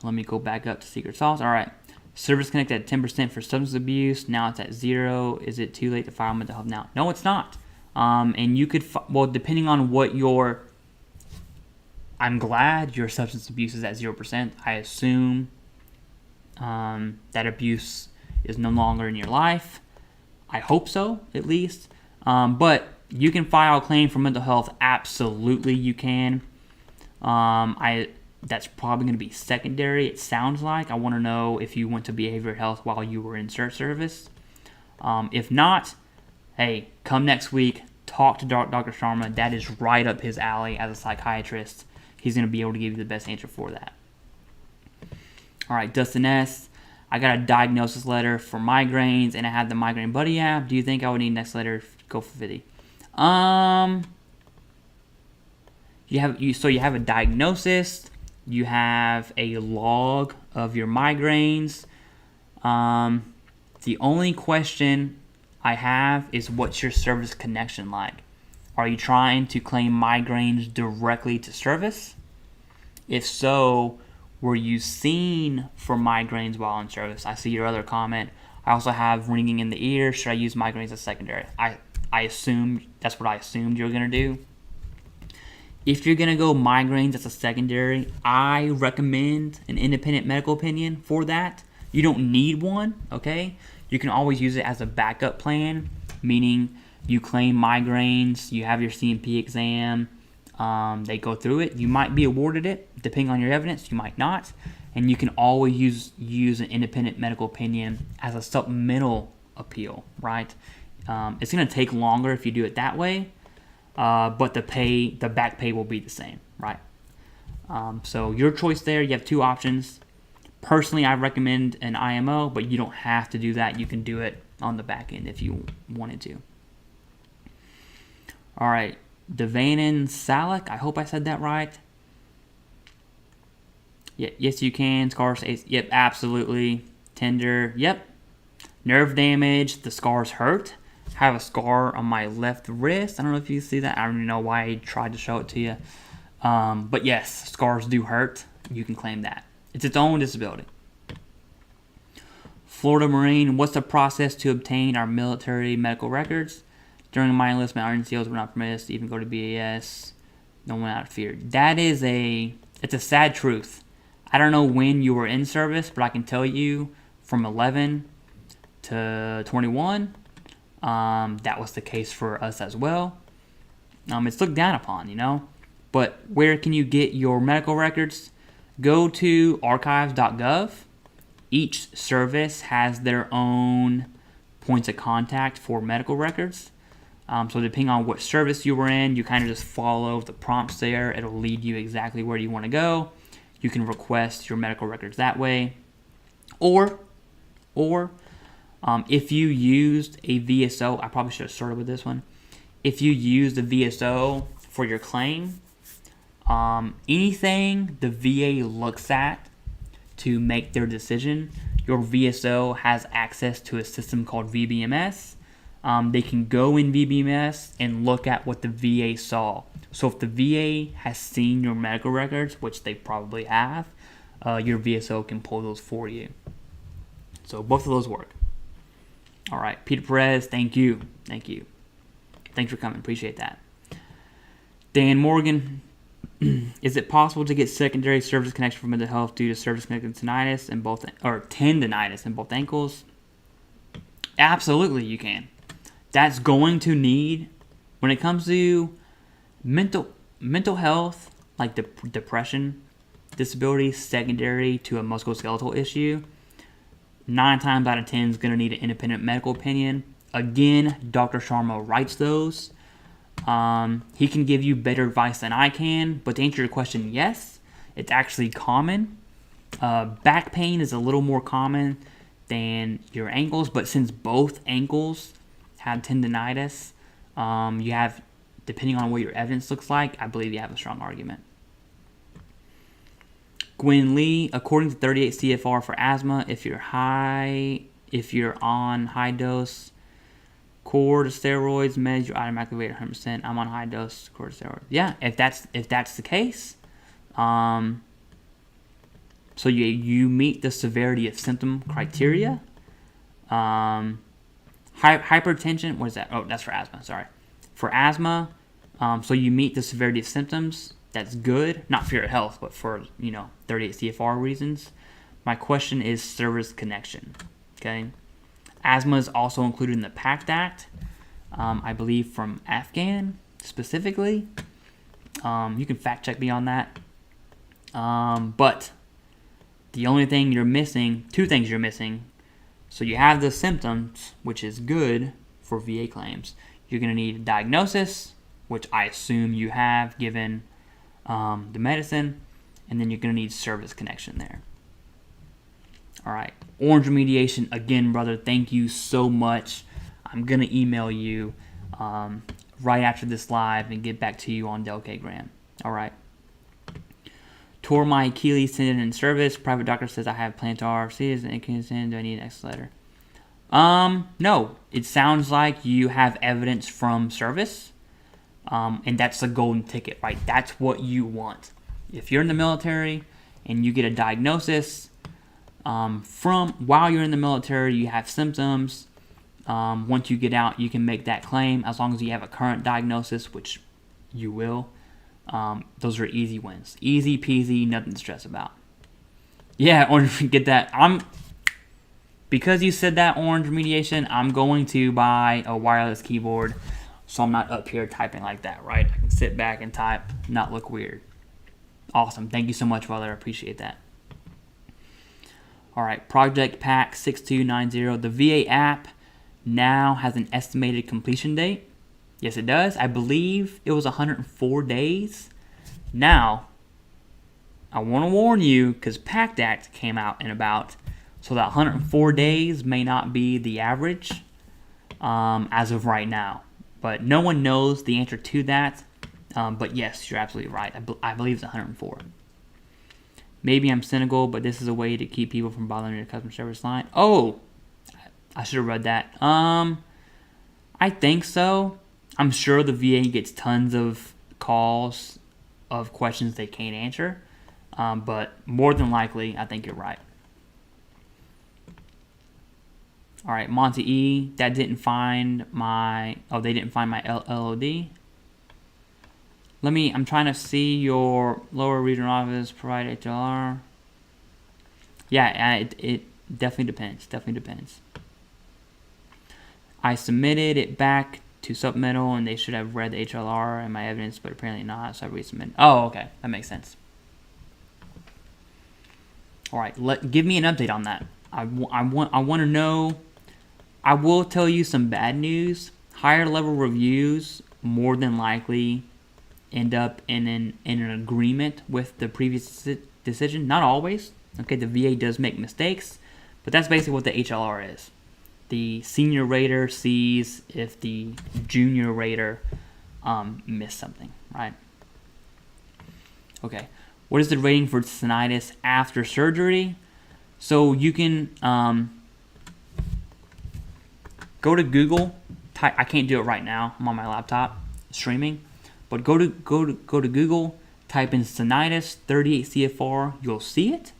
Speaker 1: Let me go back up to secret sauce. All right, service connected at 10% for substance abuse. Now it's at 0. Is it too late to file mental health now? No, it's not. And you could, depending on what I'm glad your substance abuse is at 0%. I assume that abuse is no longer in your life. I hope so, at least. But you can file a claim for mental health. Absolutely, you can. That's probably going to be secondary, it sounds like. I want to know if you went to behavioral health while you were in CERT service. If not, hey, come next week, talk to Dr. Sharma. That is right up his alley as a psychiatrist. He's going to be able to give you the best answer for that. All right, Dustin S. I got a diagnosis letter for migraines, and I had the Migraine Buddy app. Do you think I would need next letter to go for 50? You have a diagnosis. You have a log of your migraines. The only question I have is, what's your service connection like? Are you trying to claim migraines directly to service? If so, were you seen for migraines while in service? I see your other comment. I also have ringing in the ear. Should I use migraines as secondary? I assumed that's what I assumed you were going to do. If you're going to go migraines as a secondary, I recommend an independent medical opinion for that. You don't need one, okay? You can always use it as a backup plan, meaning you claim migraines, you have your CMP exam, they go through it. You might be awarded it, depending on your evidence. You might not. And you can always use an independent medical opinion as a supplemental appeal, right? It's going to take longer if you do it that way, but the back pay will be the same, right? So your choice there. You have two options. Personally, I recommend an IMO, but you don't have to do that. You can do it on the back end if you wanted to. All right, Devanan Salak, I hope I said that right. Yeah, yes, you can. Scars, yep, absolutely. Tender, yep. Nerve damage, the scars hurt. I have a scar on my left wrist. I don't know if you see that. I don't even know why I tried to show it to you. But yes, scars do hurt. You can claim that. It's its own disability. Florida Marine, what's the process to obtain our military medical records? During my enlistment, our NCOs were not permitted to even go to BAS. No one out of fear. It's a sad truth. I don't know when you were in service, but I can tell you from 11 to 21, that was the case for us as well. It's looked down upon, you know. But where can you get your medical records? Go to archives.gov. Each service has their own points of contact for medical records. So depending on what service you were in, you kind of just follow the prompts there. It'll lead you exactly where you want to go. You can request your medical records that way. Or if you used a VSO, I probably should have started with this one. If you used a VSO for your claim, anything the VA looks at to make their decision, your VSO has access to a system called VBMS. They can go in VBMS and look at what the VA saw. So if the VA has seen your medical records, which they probably have, your VSO can pull those for you. So both of those work. All right, Peter Perez, thank you. Thanks for coming, appreciate that. Dan Morgan, is it possible to get secondary service connection for mental health due to service-connected tendinitis in both ankles? Absolutely, you can. That's going to need, when it comes to mental health, like depression, disability secondary to a musculoskeletal issue, 9 times out of 10 is going to need an independent medical opinion. Again, Dr. Sharma writes those. He can give you better advice than I can, but to answer your question, yes, it's actually common. Back pain is a little more common than your ankles, but since both ankles have tendinitis, you have depending on what your evidence looks like, I believe you have a strong argument. Gwen Lee, according to 38 CFR for asthma, if you're on high dose corticosteroids meds, you're automatically rated 100%. I'm on high dose corticosteroids. Yeah, if that's the case, so you meet the severity of symptom criteria. Hypertension, what is that? Oh, that's for asthma. Sorry, for asthma, so you meet the severity of symptoms. That's good, not for your health, but for 38 CFR reasons. My question is service connection. Okay, asthma is also included in the PACT Act, I believe from Afghan specifically. You can fact check me on that. But the only thing you're missing, two things you're missing. So you have the symptoms, which is good for VA claims. You're going to need a diagnosis, which I assume you have given the medicine, and then you're going to need service connection there. All right, Orange Remediation, again, brother, thank you so much. I'm going to email you right after this live and get back to you on Delcagram. All right. Tore my Achilles tendon in service. Private doctor says I have plantar fasciitis and do I need an X letter? No. It sounds like you have evidence from service. And that's the golden ticket, right? That's what you want. If you're in the military and you get a diagnosis from while you're in the military, you have symptoms. Once you get out, you can make that claim as long as you have a current diagnosis, which you will. Those are easy wins. Easy peasy, nothing to stress about. Yeah, Orange, get that. Because you said that, Orange Remediation, I'm going to buy a wireless keyboard so I'm not up here typing like that, right? I can sit back and type, not look weird. Awesome. Thank you so much, brother. I appreciate that. All right, Project Pack 6290. The VA app now has an estimated completion date. Yes, it does. I believe it was 104 days. Now, I want to warn you, because PACT Act came out in about, so that 104 days may not be the average as of right now. But no one knows the answer to that. But yes, you're absolutely right. I believe it's 104. Maybe I'm cynical, but this is a way to keep people from bothering your customer service line. Oh, I should have read that. I think so. I'm sure the VA gets tons of calls of questions they can't answer. But more than likely, I think you're right. All right, Monty E. That didn't find my... Oh, they didn't find my LOD. I'm trying to see your lower regional office provide HLR. Yeah, it definitely depends. I submitted it back to Supplemental, and they should have read the HLR and my evidence, but apparently not, so I resubmitted. Oh, okay, that makes sense. All right, give me an update on that. I want to know. I will tell you some bad news. Higher level reviews more than likely end up in an agreement with the previous decision. Not always. Okay, the VA does make mistakes, but that's basically what the HLR is. The senior rater sees if the junior rater missed something, right? Okay, what is the rating for tinnitus after surgery? So you can go to Google. I can't do it right now. I'm on my laptop streaming, but go to Google. Type in tinnitus 38 CFR. You'll see it.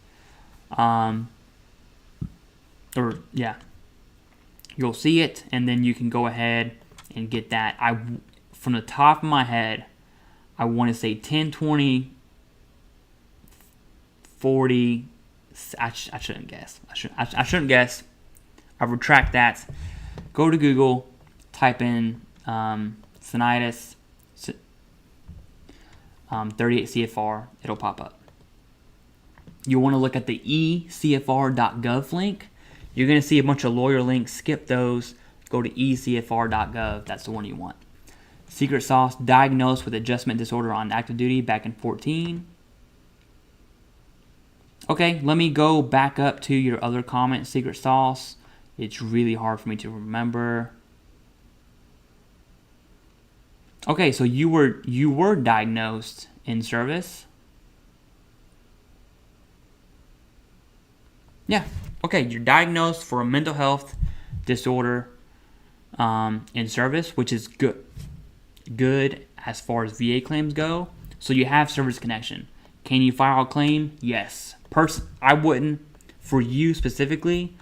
Speaker 1: You'll see it, and then you can go ahead and get that. From the top of my head, I want to say 10, 20, 40. I shouldn't guess. I shouldn't guess. I retract that. Go to Google, type in tinnitus 38 CFR. It'll pop up. You want to look at the ecfr.gov link. You're going to see a bunch of lawyer links. Skip those. Go to ecfr.gov. That's the one you want. Secret sauce, diagnosed with adjustment disorder on active duty back in 2014. Okay, let me go back up to your other comment, secret sauce. It's really hard for me to remember. Okay, so you were diagnosed in service. Yeah. Okay, you're diagnosed for a mental health disorder in service, which is good. Good as far as VA claims go. So you have service connection. Can you file a claim? Yes. I wouldn't, for you specifically,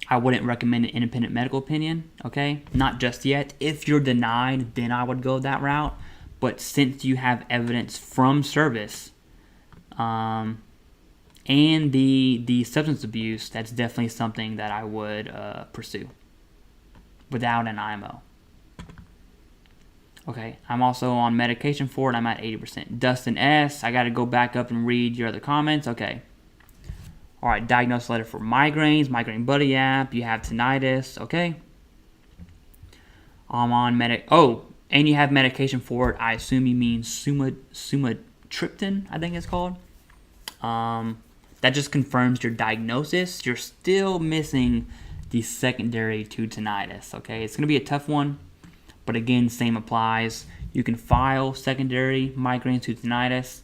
Speaker 1: I wouldn't recommend an independent medical opinion, okay? Not just yet. If you're denied, then I would go that route. But since you have evidence from service and the substance abuse, that's definitely something that I would pursue without an IMO. Okay, I'm also on medication for it. I'm at 80%. Dustin S., I got to go back up and read your other comments. Okay. All right, diagnosis letter for migraines, Migraine Buddy app. You have tinnitus. Okay. I'm on and you have medication for it. I assume you mean sumatriptan, I think it's called. That just confirms your diagnosis. You're still missing the secondary to tinnitus. Okay, it's going to be a tough one. But again, same applies. You can file secondary migraine to tinnitus,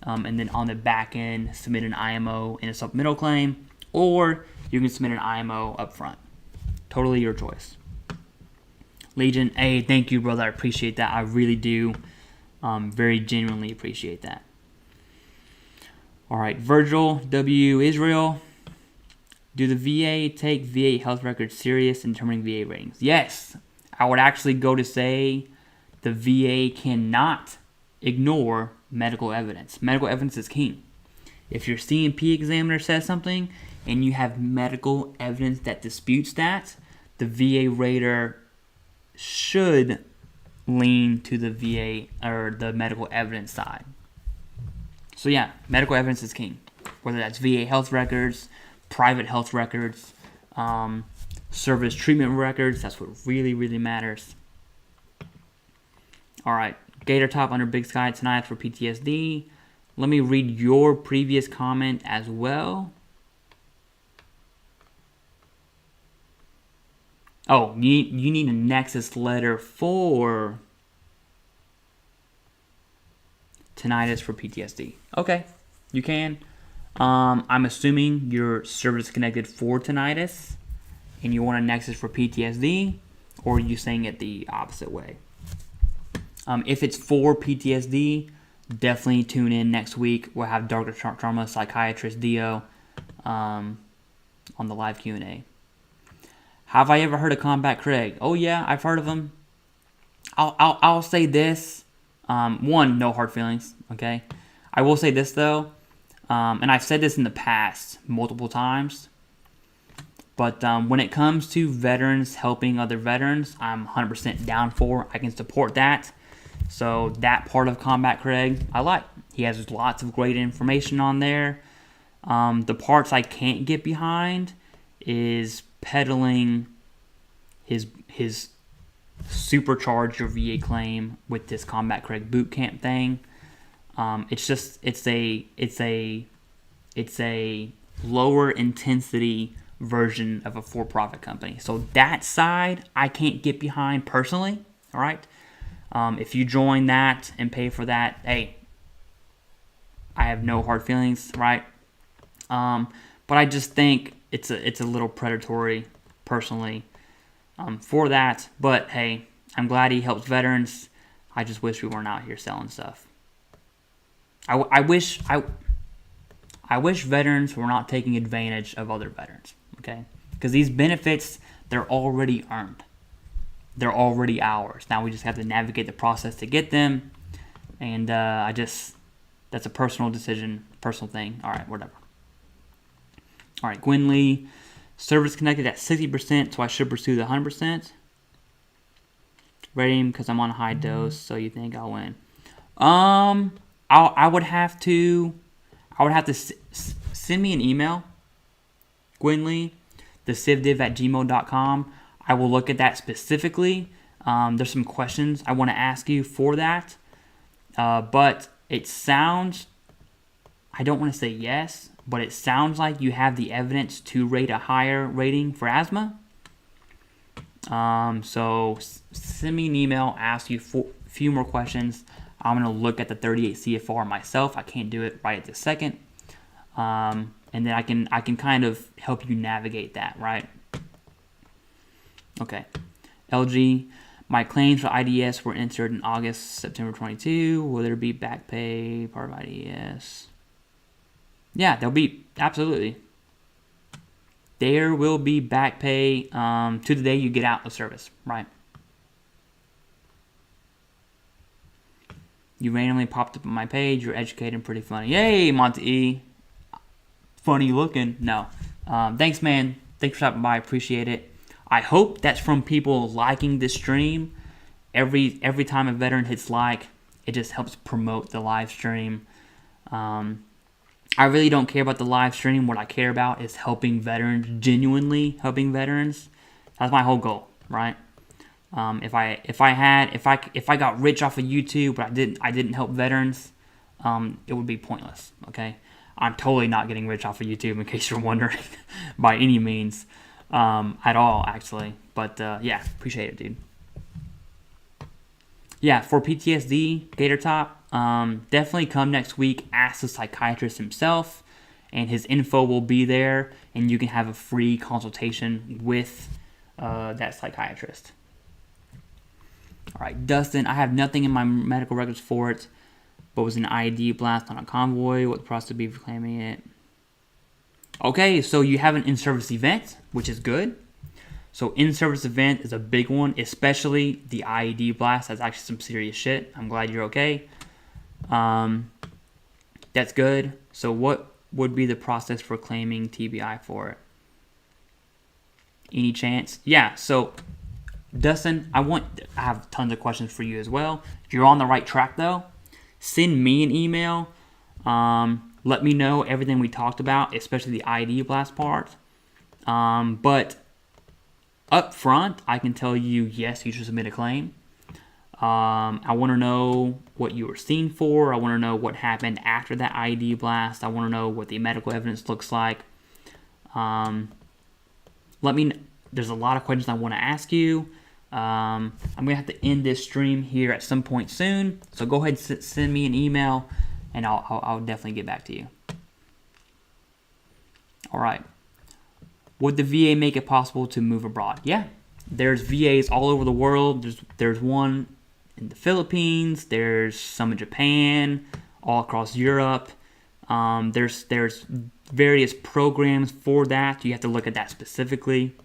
Speaker 1: and then on the back end, submit an IMO in a supplemental claim, or you can submit an IMO up front. Totally your choice. Legion, hey, thank you, brother. I appreciate that. I really do. Very genuinely appreciate that. All right, Virgil W. Israel. Do the VA take VA health records serious in determining VA ratings? Yes. I would actually go to say the VA cannot ignore medical evidence. Medical evidence is king. If your C&P examiner says something and you have medical evidence that disputes that, the VA rater should lean to the VA or the medical evidence side. So yeah, medical evidence is king. Whether that's VA health records, private health records, service treatment records, that's what really, really matters. All right, Gator Top under Big Sky tonight for PTSD. Let me read your previous comment as well. Oh, you need a Nexus letter for tinnitus for PTSD. Okay, you can. I'm assuming you're service connected for tinnitus and you want a Nexus for PTSD, or are you saying it the opposite way? If it's for PTSD, definitely tune in next week. We'll have Dr. Sharma, Psychiatrist, Dio, on the live Q&A. Have I ever heard of Combat Craig? Oh yeah, I've heard of him. I'll say this. One, no hard feelings, okay? I will say this though, and I've said this in the past multiple times, but when it comes to veterans helping other veterans, I'm 100% down for. I can support that. So that part of Combat Craig, I like. He has lots of great information on there. The parts I can't get behind is peddling his supercharge your VA claim with this Combat Craig boot camp thing. It's a lower intensity version of a for-profit company. So that side I can't get behind personally. All right. If you join that and pay for that, hey, I have no hard feelings, right? But I just think it's a little predatory, personally, for that. But hey, I'm glad he helps veterans. I just wish we weren't out here selling stuff. I wish veterans were not taking advantage of other veterans. Okay, because these benefits, they're already earned. They're already ours. Now we just have to navigate the process to get them. And that's a personal decision, personal thing. All right, whatever. All right, Gwen Lee, service connected at 60%, so I should pursue the 100%. Rating because I'm on a high dose, so you think I'll win? I would have to send me an email, Gwen Lee, TheCivDiv@gmail.com. I will look at that specifically. There's some questions I want to ask you for that. But it sounds, I don't want to say yes, but it sounds like you have the evidence to rate a higher rating for asthma. So send me an email, ask you a few more questions. I'm going to look at the 38 CFR myself. I can't do it right at this second. And then I can kind of help you navigate that, right? Okay. LG, my claims for IDS were entered in August, September 22. Will there be back pay part of IDS? Yeah, there'll be, absolutely. There will be back pay to the day you get out of service, right? You randomly popped up on my page. You're educated and pretty funny. Yay, Monty E. Funny looking. No. Thanks, man. Thanks for stopping by. Appreciate it. I hope that's from people liking this stream. Every time a veteran hits like, it just helps promote the live stream. I really don't care about the live stream. What I care about is helping veterans, genuinely helping veterans. That's my whole goal, right? If I got rich off of YouTube, but I didn't help veterans, it would be pointless. Okay, I'm totally not getting rich off of YouTube, in case you're wondering, by any means, at all, actually. But yeah, appreciate it, dude. Yeah, for PTSD, Gator Top, definitely come next week. Ask the psychiatrist himself, and his info will be there, and you can have a free consultation with that psychiatrist. All right, Dustin, I have nothing in my medical records for it, but was an IED blast on a convoy. What the process would be for claiming it? Okay, so you have an in-service event, which is good. So in-service event is a big one, especially the IED blast. That's actually some serious shit. I'm glad you're okay. That's good. So what would be the process for claiming TBI for it? Any chance? Yeah, so Dustin, I have tons of questions for you as well. If you're on the right track though, send me an email. Let me know everything we talked about, especially the IED blast part. But up front, I can tell you, yes, you should submit a claim. I want to know what you were seen for. I want to know what happened after that IED blast. I want to know what the medical evidence looks like. There's a lot of questions I want to ask you. I'm going to have to end this stream here at some point soon. So go ahead and send me an email, and I'll definitely get back to you. All right. Would the VA make it possible to move abroad? Yeah. There's VAs all over the world. There's one in the Philippines. There's some in Japan, all across Europe. There's various programs for that. You have to look at that specifically.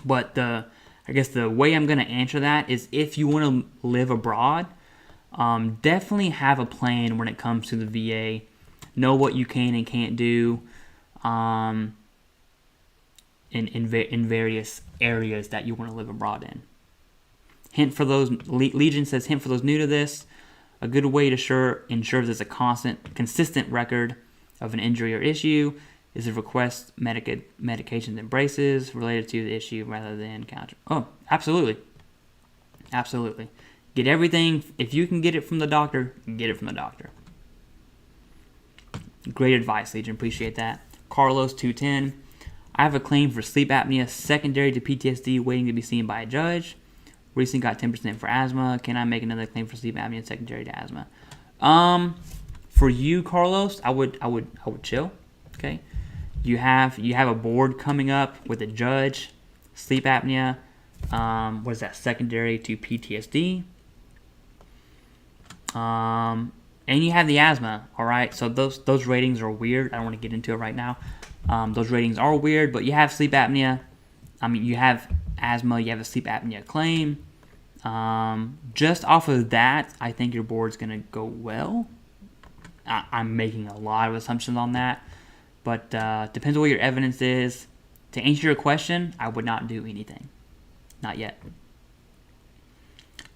Speaker 1: But I guess the way I'm going to answer that is, if you want to live abroad, definitely have a plan when it comes to the VA. Know what you can and can't do in various areas that you want to live abroad in. Hint for those, Legion says, hint for those new to this, a good way to ensure there's a consistent record of an injury or issue is to request medications and braces related to the issue rather than counter. Oh, absolutely. Absolutely. Get everything. If you can get it from the doctor, get it from the doctor. Great advice, Legion. Appreciate that. Carlos 210. I have a claim for sleep apnea secondary to PTSD waiting to be seen by a judge. Recently got 10% for asthma. Can I make another claim for sleep apnea secondary to asthma? For you, Carlos, I would chill. Okay. You have a board coming up with a judge. Sleep apnea. What is that? Secondary to PTSD. And you have the asthma. All right. So those ratings are weird. I don't want to get into it right now. Those ratings are weird, but you have sleep apnea. You have asthma. You have a sleep apnea claim. Just off of that, I think your board's gonna go well. I'm making a lot of assumptions on that. But depends on what your evidence is. To answer your question, I would not do anything. Not yet.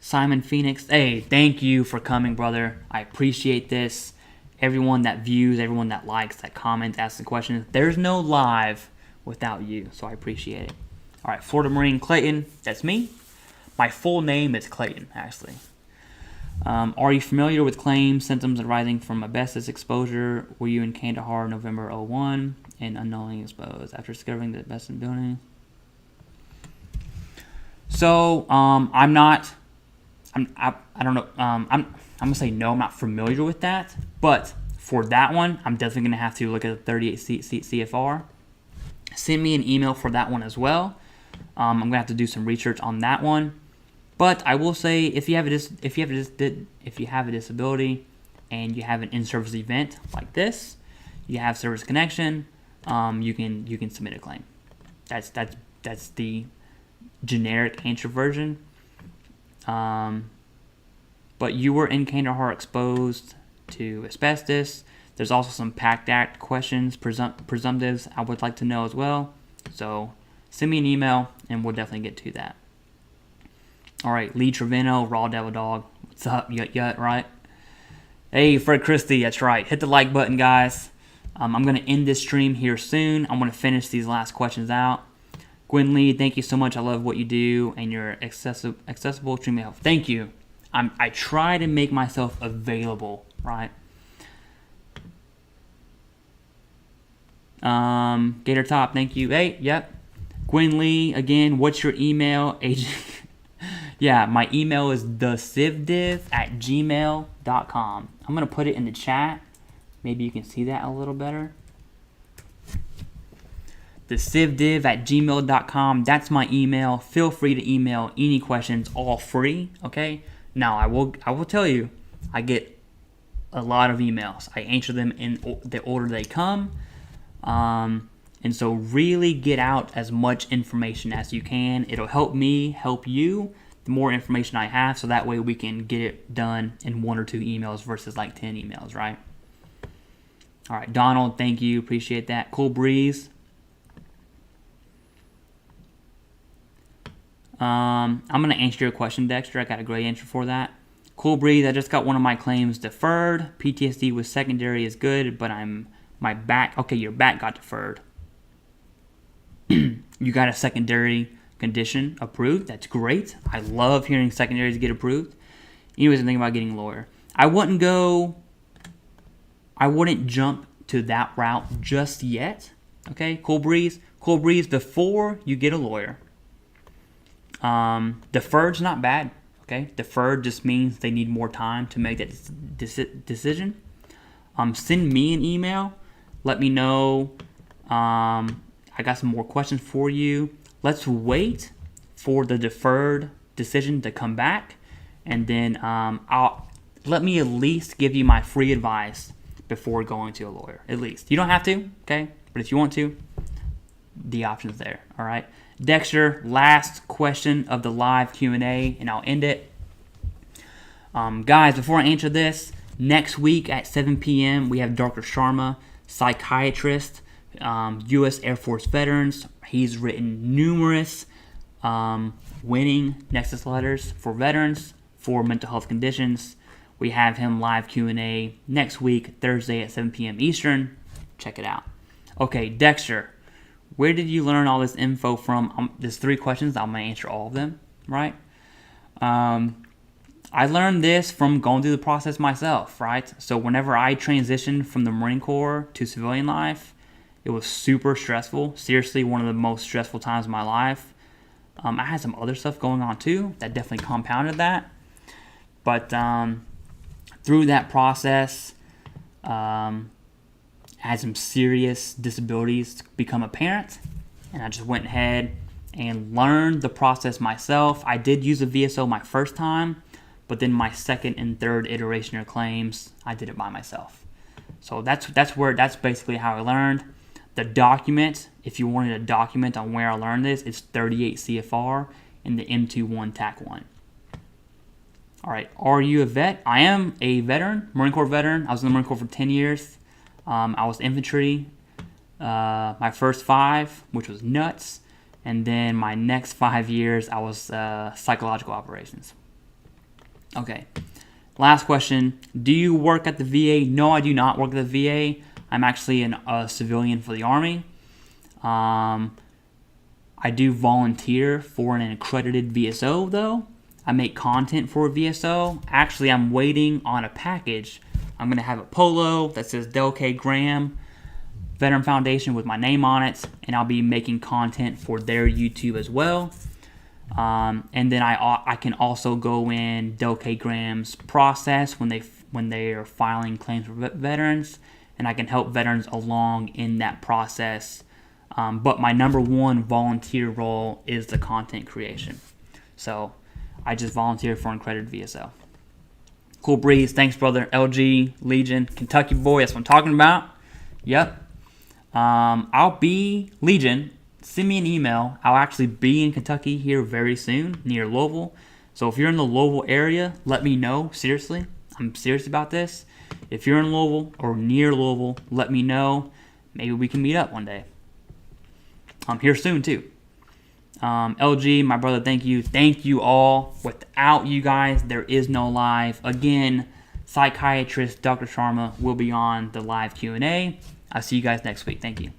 Speaker 1: Simon Phoenix, hey, thank you for coming, brother. I appreciate this. Everyone that views, everyone that likes, that comments, asks the questions. There's no live without you, so I appreciate it. All right, Florida Marine Clayton, that's me. My full name is Clayton, actually. Are you familiar with claims, symptoms arising from asbestos exposure? Were you in Kandahar November 01 and unknowingly exposed after discovering the asbestos building? So I'm not. I don't know. I'm gonna say no. I'm not familiar with that, but for that one, I'm definitely gonna have to look at the 38 CFR. Send me an email for that one as well. I'm gonna have to do some research on that one. But I will say, if you have a disability and you have an in-service event like this, you have service connection, you can submit a claim. That's the generic answer version. But you were in Kandahar exposed to asbestos. There's also some PACT Act questions, presumptives I would like to know as well. So send me an email and we'll definitely get to that. All right, Lee Trevino, Raw Devil Dog. What's up? Yut, right? Hey, Fred Christie, that's right. Hit the like button, guys. I'm going to end this stream here soon. I'm going to finish these last questions out. Gwen Lee, thank you so much. I love what you do and you're accessible, extremely helpful. Thank you. I try to make myself available, right? Gator Top, thank you. Hey, yep. Gwen Lee, again, what's your email? Agent. Yeah, my email is TheCivDiv@gmail.com. I'm going to put it in the chat. Maybe you can see that a little better. TheCivDiv@gmail.com. That's my email. Feel free to email any questions, all free, okay? Now, I will tell you, I get a lot of emails. I answer them in the order they come. And so really get out as much information as you can. It'll help me, help you, the more information I have, so that way we can get it done in 1 or 2 emails versus like 10 emails, right? All right, Donald, thank you. Appreciate that. Cool Breeze. I'm going to answer your question, Dexter. I got a great answer for that. Cool Breeze, I just got one of my claims deferred. PTSD with secondary is good, but my back, okay, your back got deferred. You got a secondary condition approved. That's great. I love hearing secondaries get approved. Anyways, I'm thinking about getting a lawyer. I wouldn't jump to that route just yet. Okay, Cool Breeze, before you get a lawyer. Deferred's not bad. Okay, deferred just means they need more time to make that decision. Send me an email. Let me know. I got some more questions for you. Let's wait for the deferred decision to come back, and then let me at least give you my free advice before going to a lawyer. At least. You don't have to, okay? But if you want to, the option's there, all right? Dexter, last question of the live Q&A, and I'll end it. Guys, before I answer this, next week at 7 p.m., we have Dr. Sharma, psychiatrist, U.S. Air Force veterans. He's written numerous winning Nexus letters for veterans for mental health conditions. We have him live Q&A next week, Thursday at 7 p.m. Eastern. Check it out. Okay, Dexter, where did you learn all this info from? There's 3 questions. I'm going to answer all of them, right? I learned this from going through the process myself, right? So whenever I transitioned from the Marine Corps to civilian life, it was super stressful. Seriously, one of the most stressful times of my life. I had some other stuff going on too that definitely compounded that. But through that process, I had some serious disabilities become apparent, and I just went ahead and learned the process myself. I did use a VSO my first time, but then my second and third iteration of claims, I did it by myself. So that's basically how I learned. The document, if you wanted a document on where I learned this, it's 38 CFR in the M21 TAC 1. All right, are you a vet? I am a veteran, Marine Corps veteran. I was in the Marine Corps for 10 years. I was infantry my first 5, which was nuts. And then my next 5 years, I was psychological operations. Okay, last question. Do you work at the VA? No, I do not work at the VA. I'm actually a civilian for the Army. I do volunteer for an accredited VSO, though. I make content for a VSO. Actually, I'm waiting on a package. I'm going to have a polo that says Del K. Graham Veteran Foundation with my name on it, and I'll be making content for their YouTube as well. And then I can also go in Delk Graham's process when they are filing claims for veterans, and I can help veterans along in that process. But my number one volunteer role is the content creation. So I just volunteer for an accredited VSO. Cool breeze. Thanks, brother. LG, Legion, Kentucky boy. That's what I'm talking about. Yep. I'll be Legion. Send me an email. I'll actually be in Kentucky here very soon, near Louisville. So if you're in the Louisville area, let me know. Seriously, I'm serious about this. If you're in Louisville or near Louisville, let me know. Maybe we can meet up one day. I'm here soon too. LG, my brother, thank you. Thank you all. Without you guys, there is no live. Again, Psychiatrist Dr. Sharma will be on the live Q&A. I'll see you guys next week. Thank you.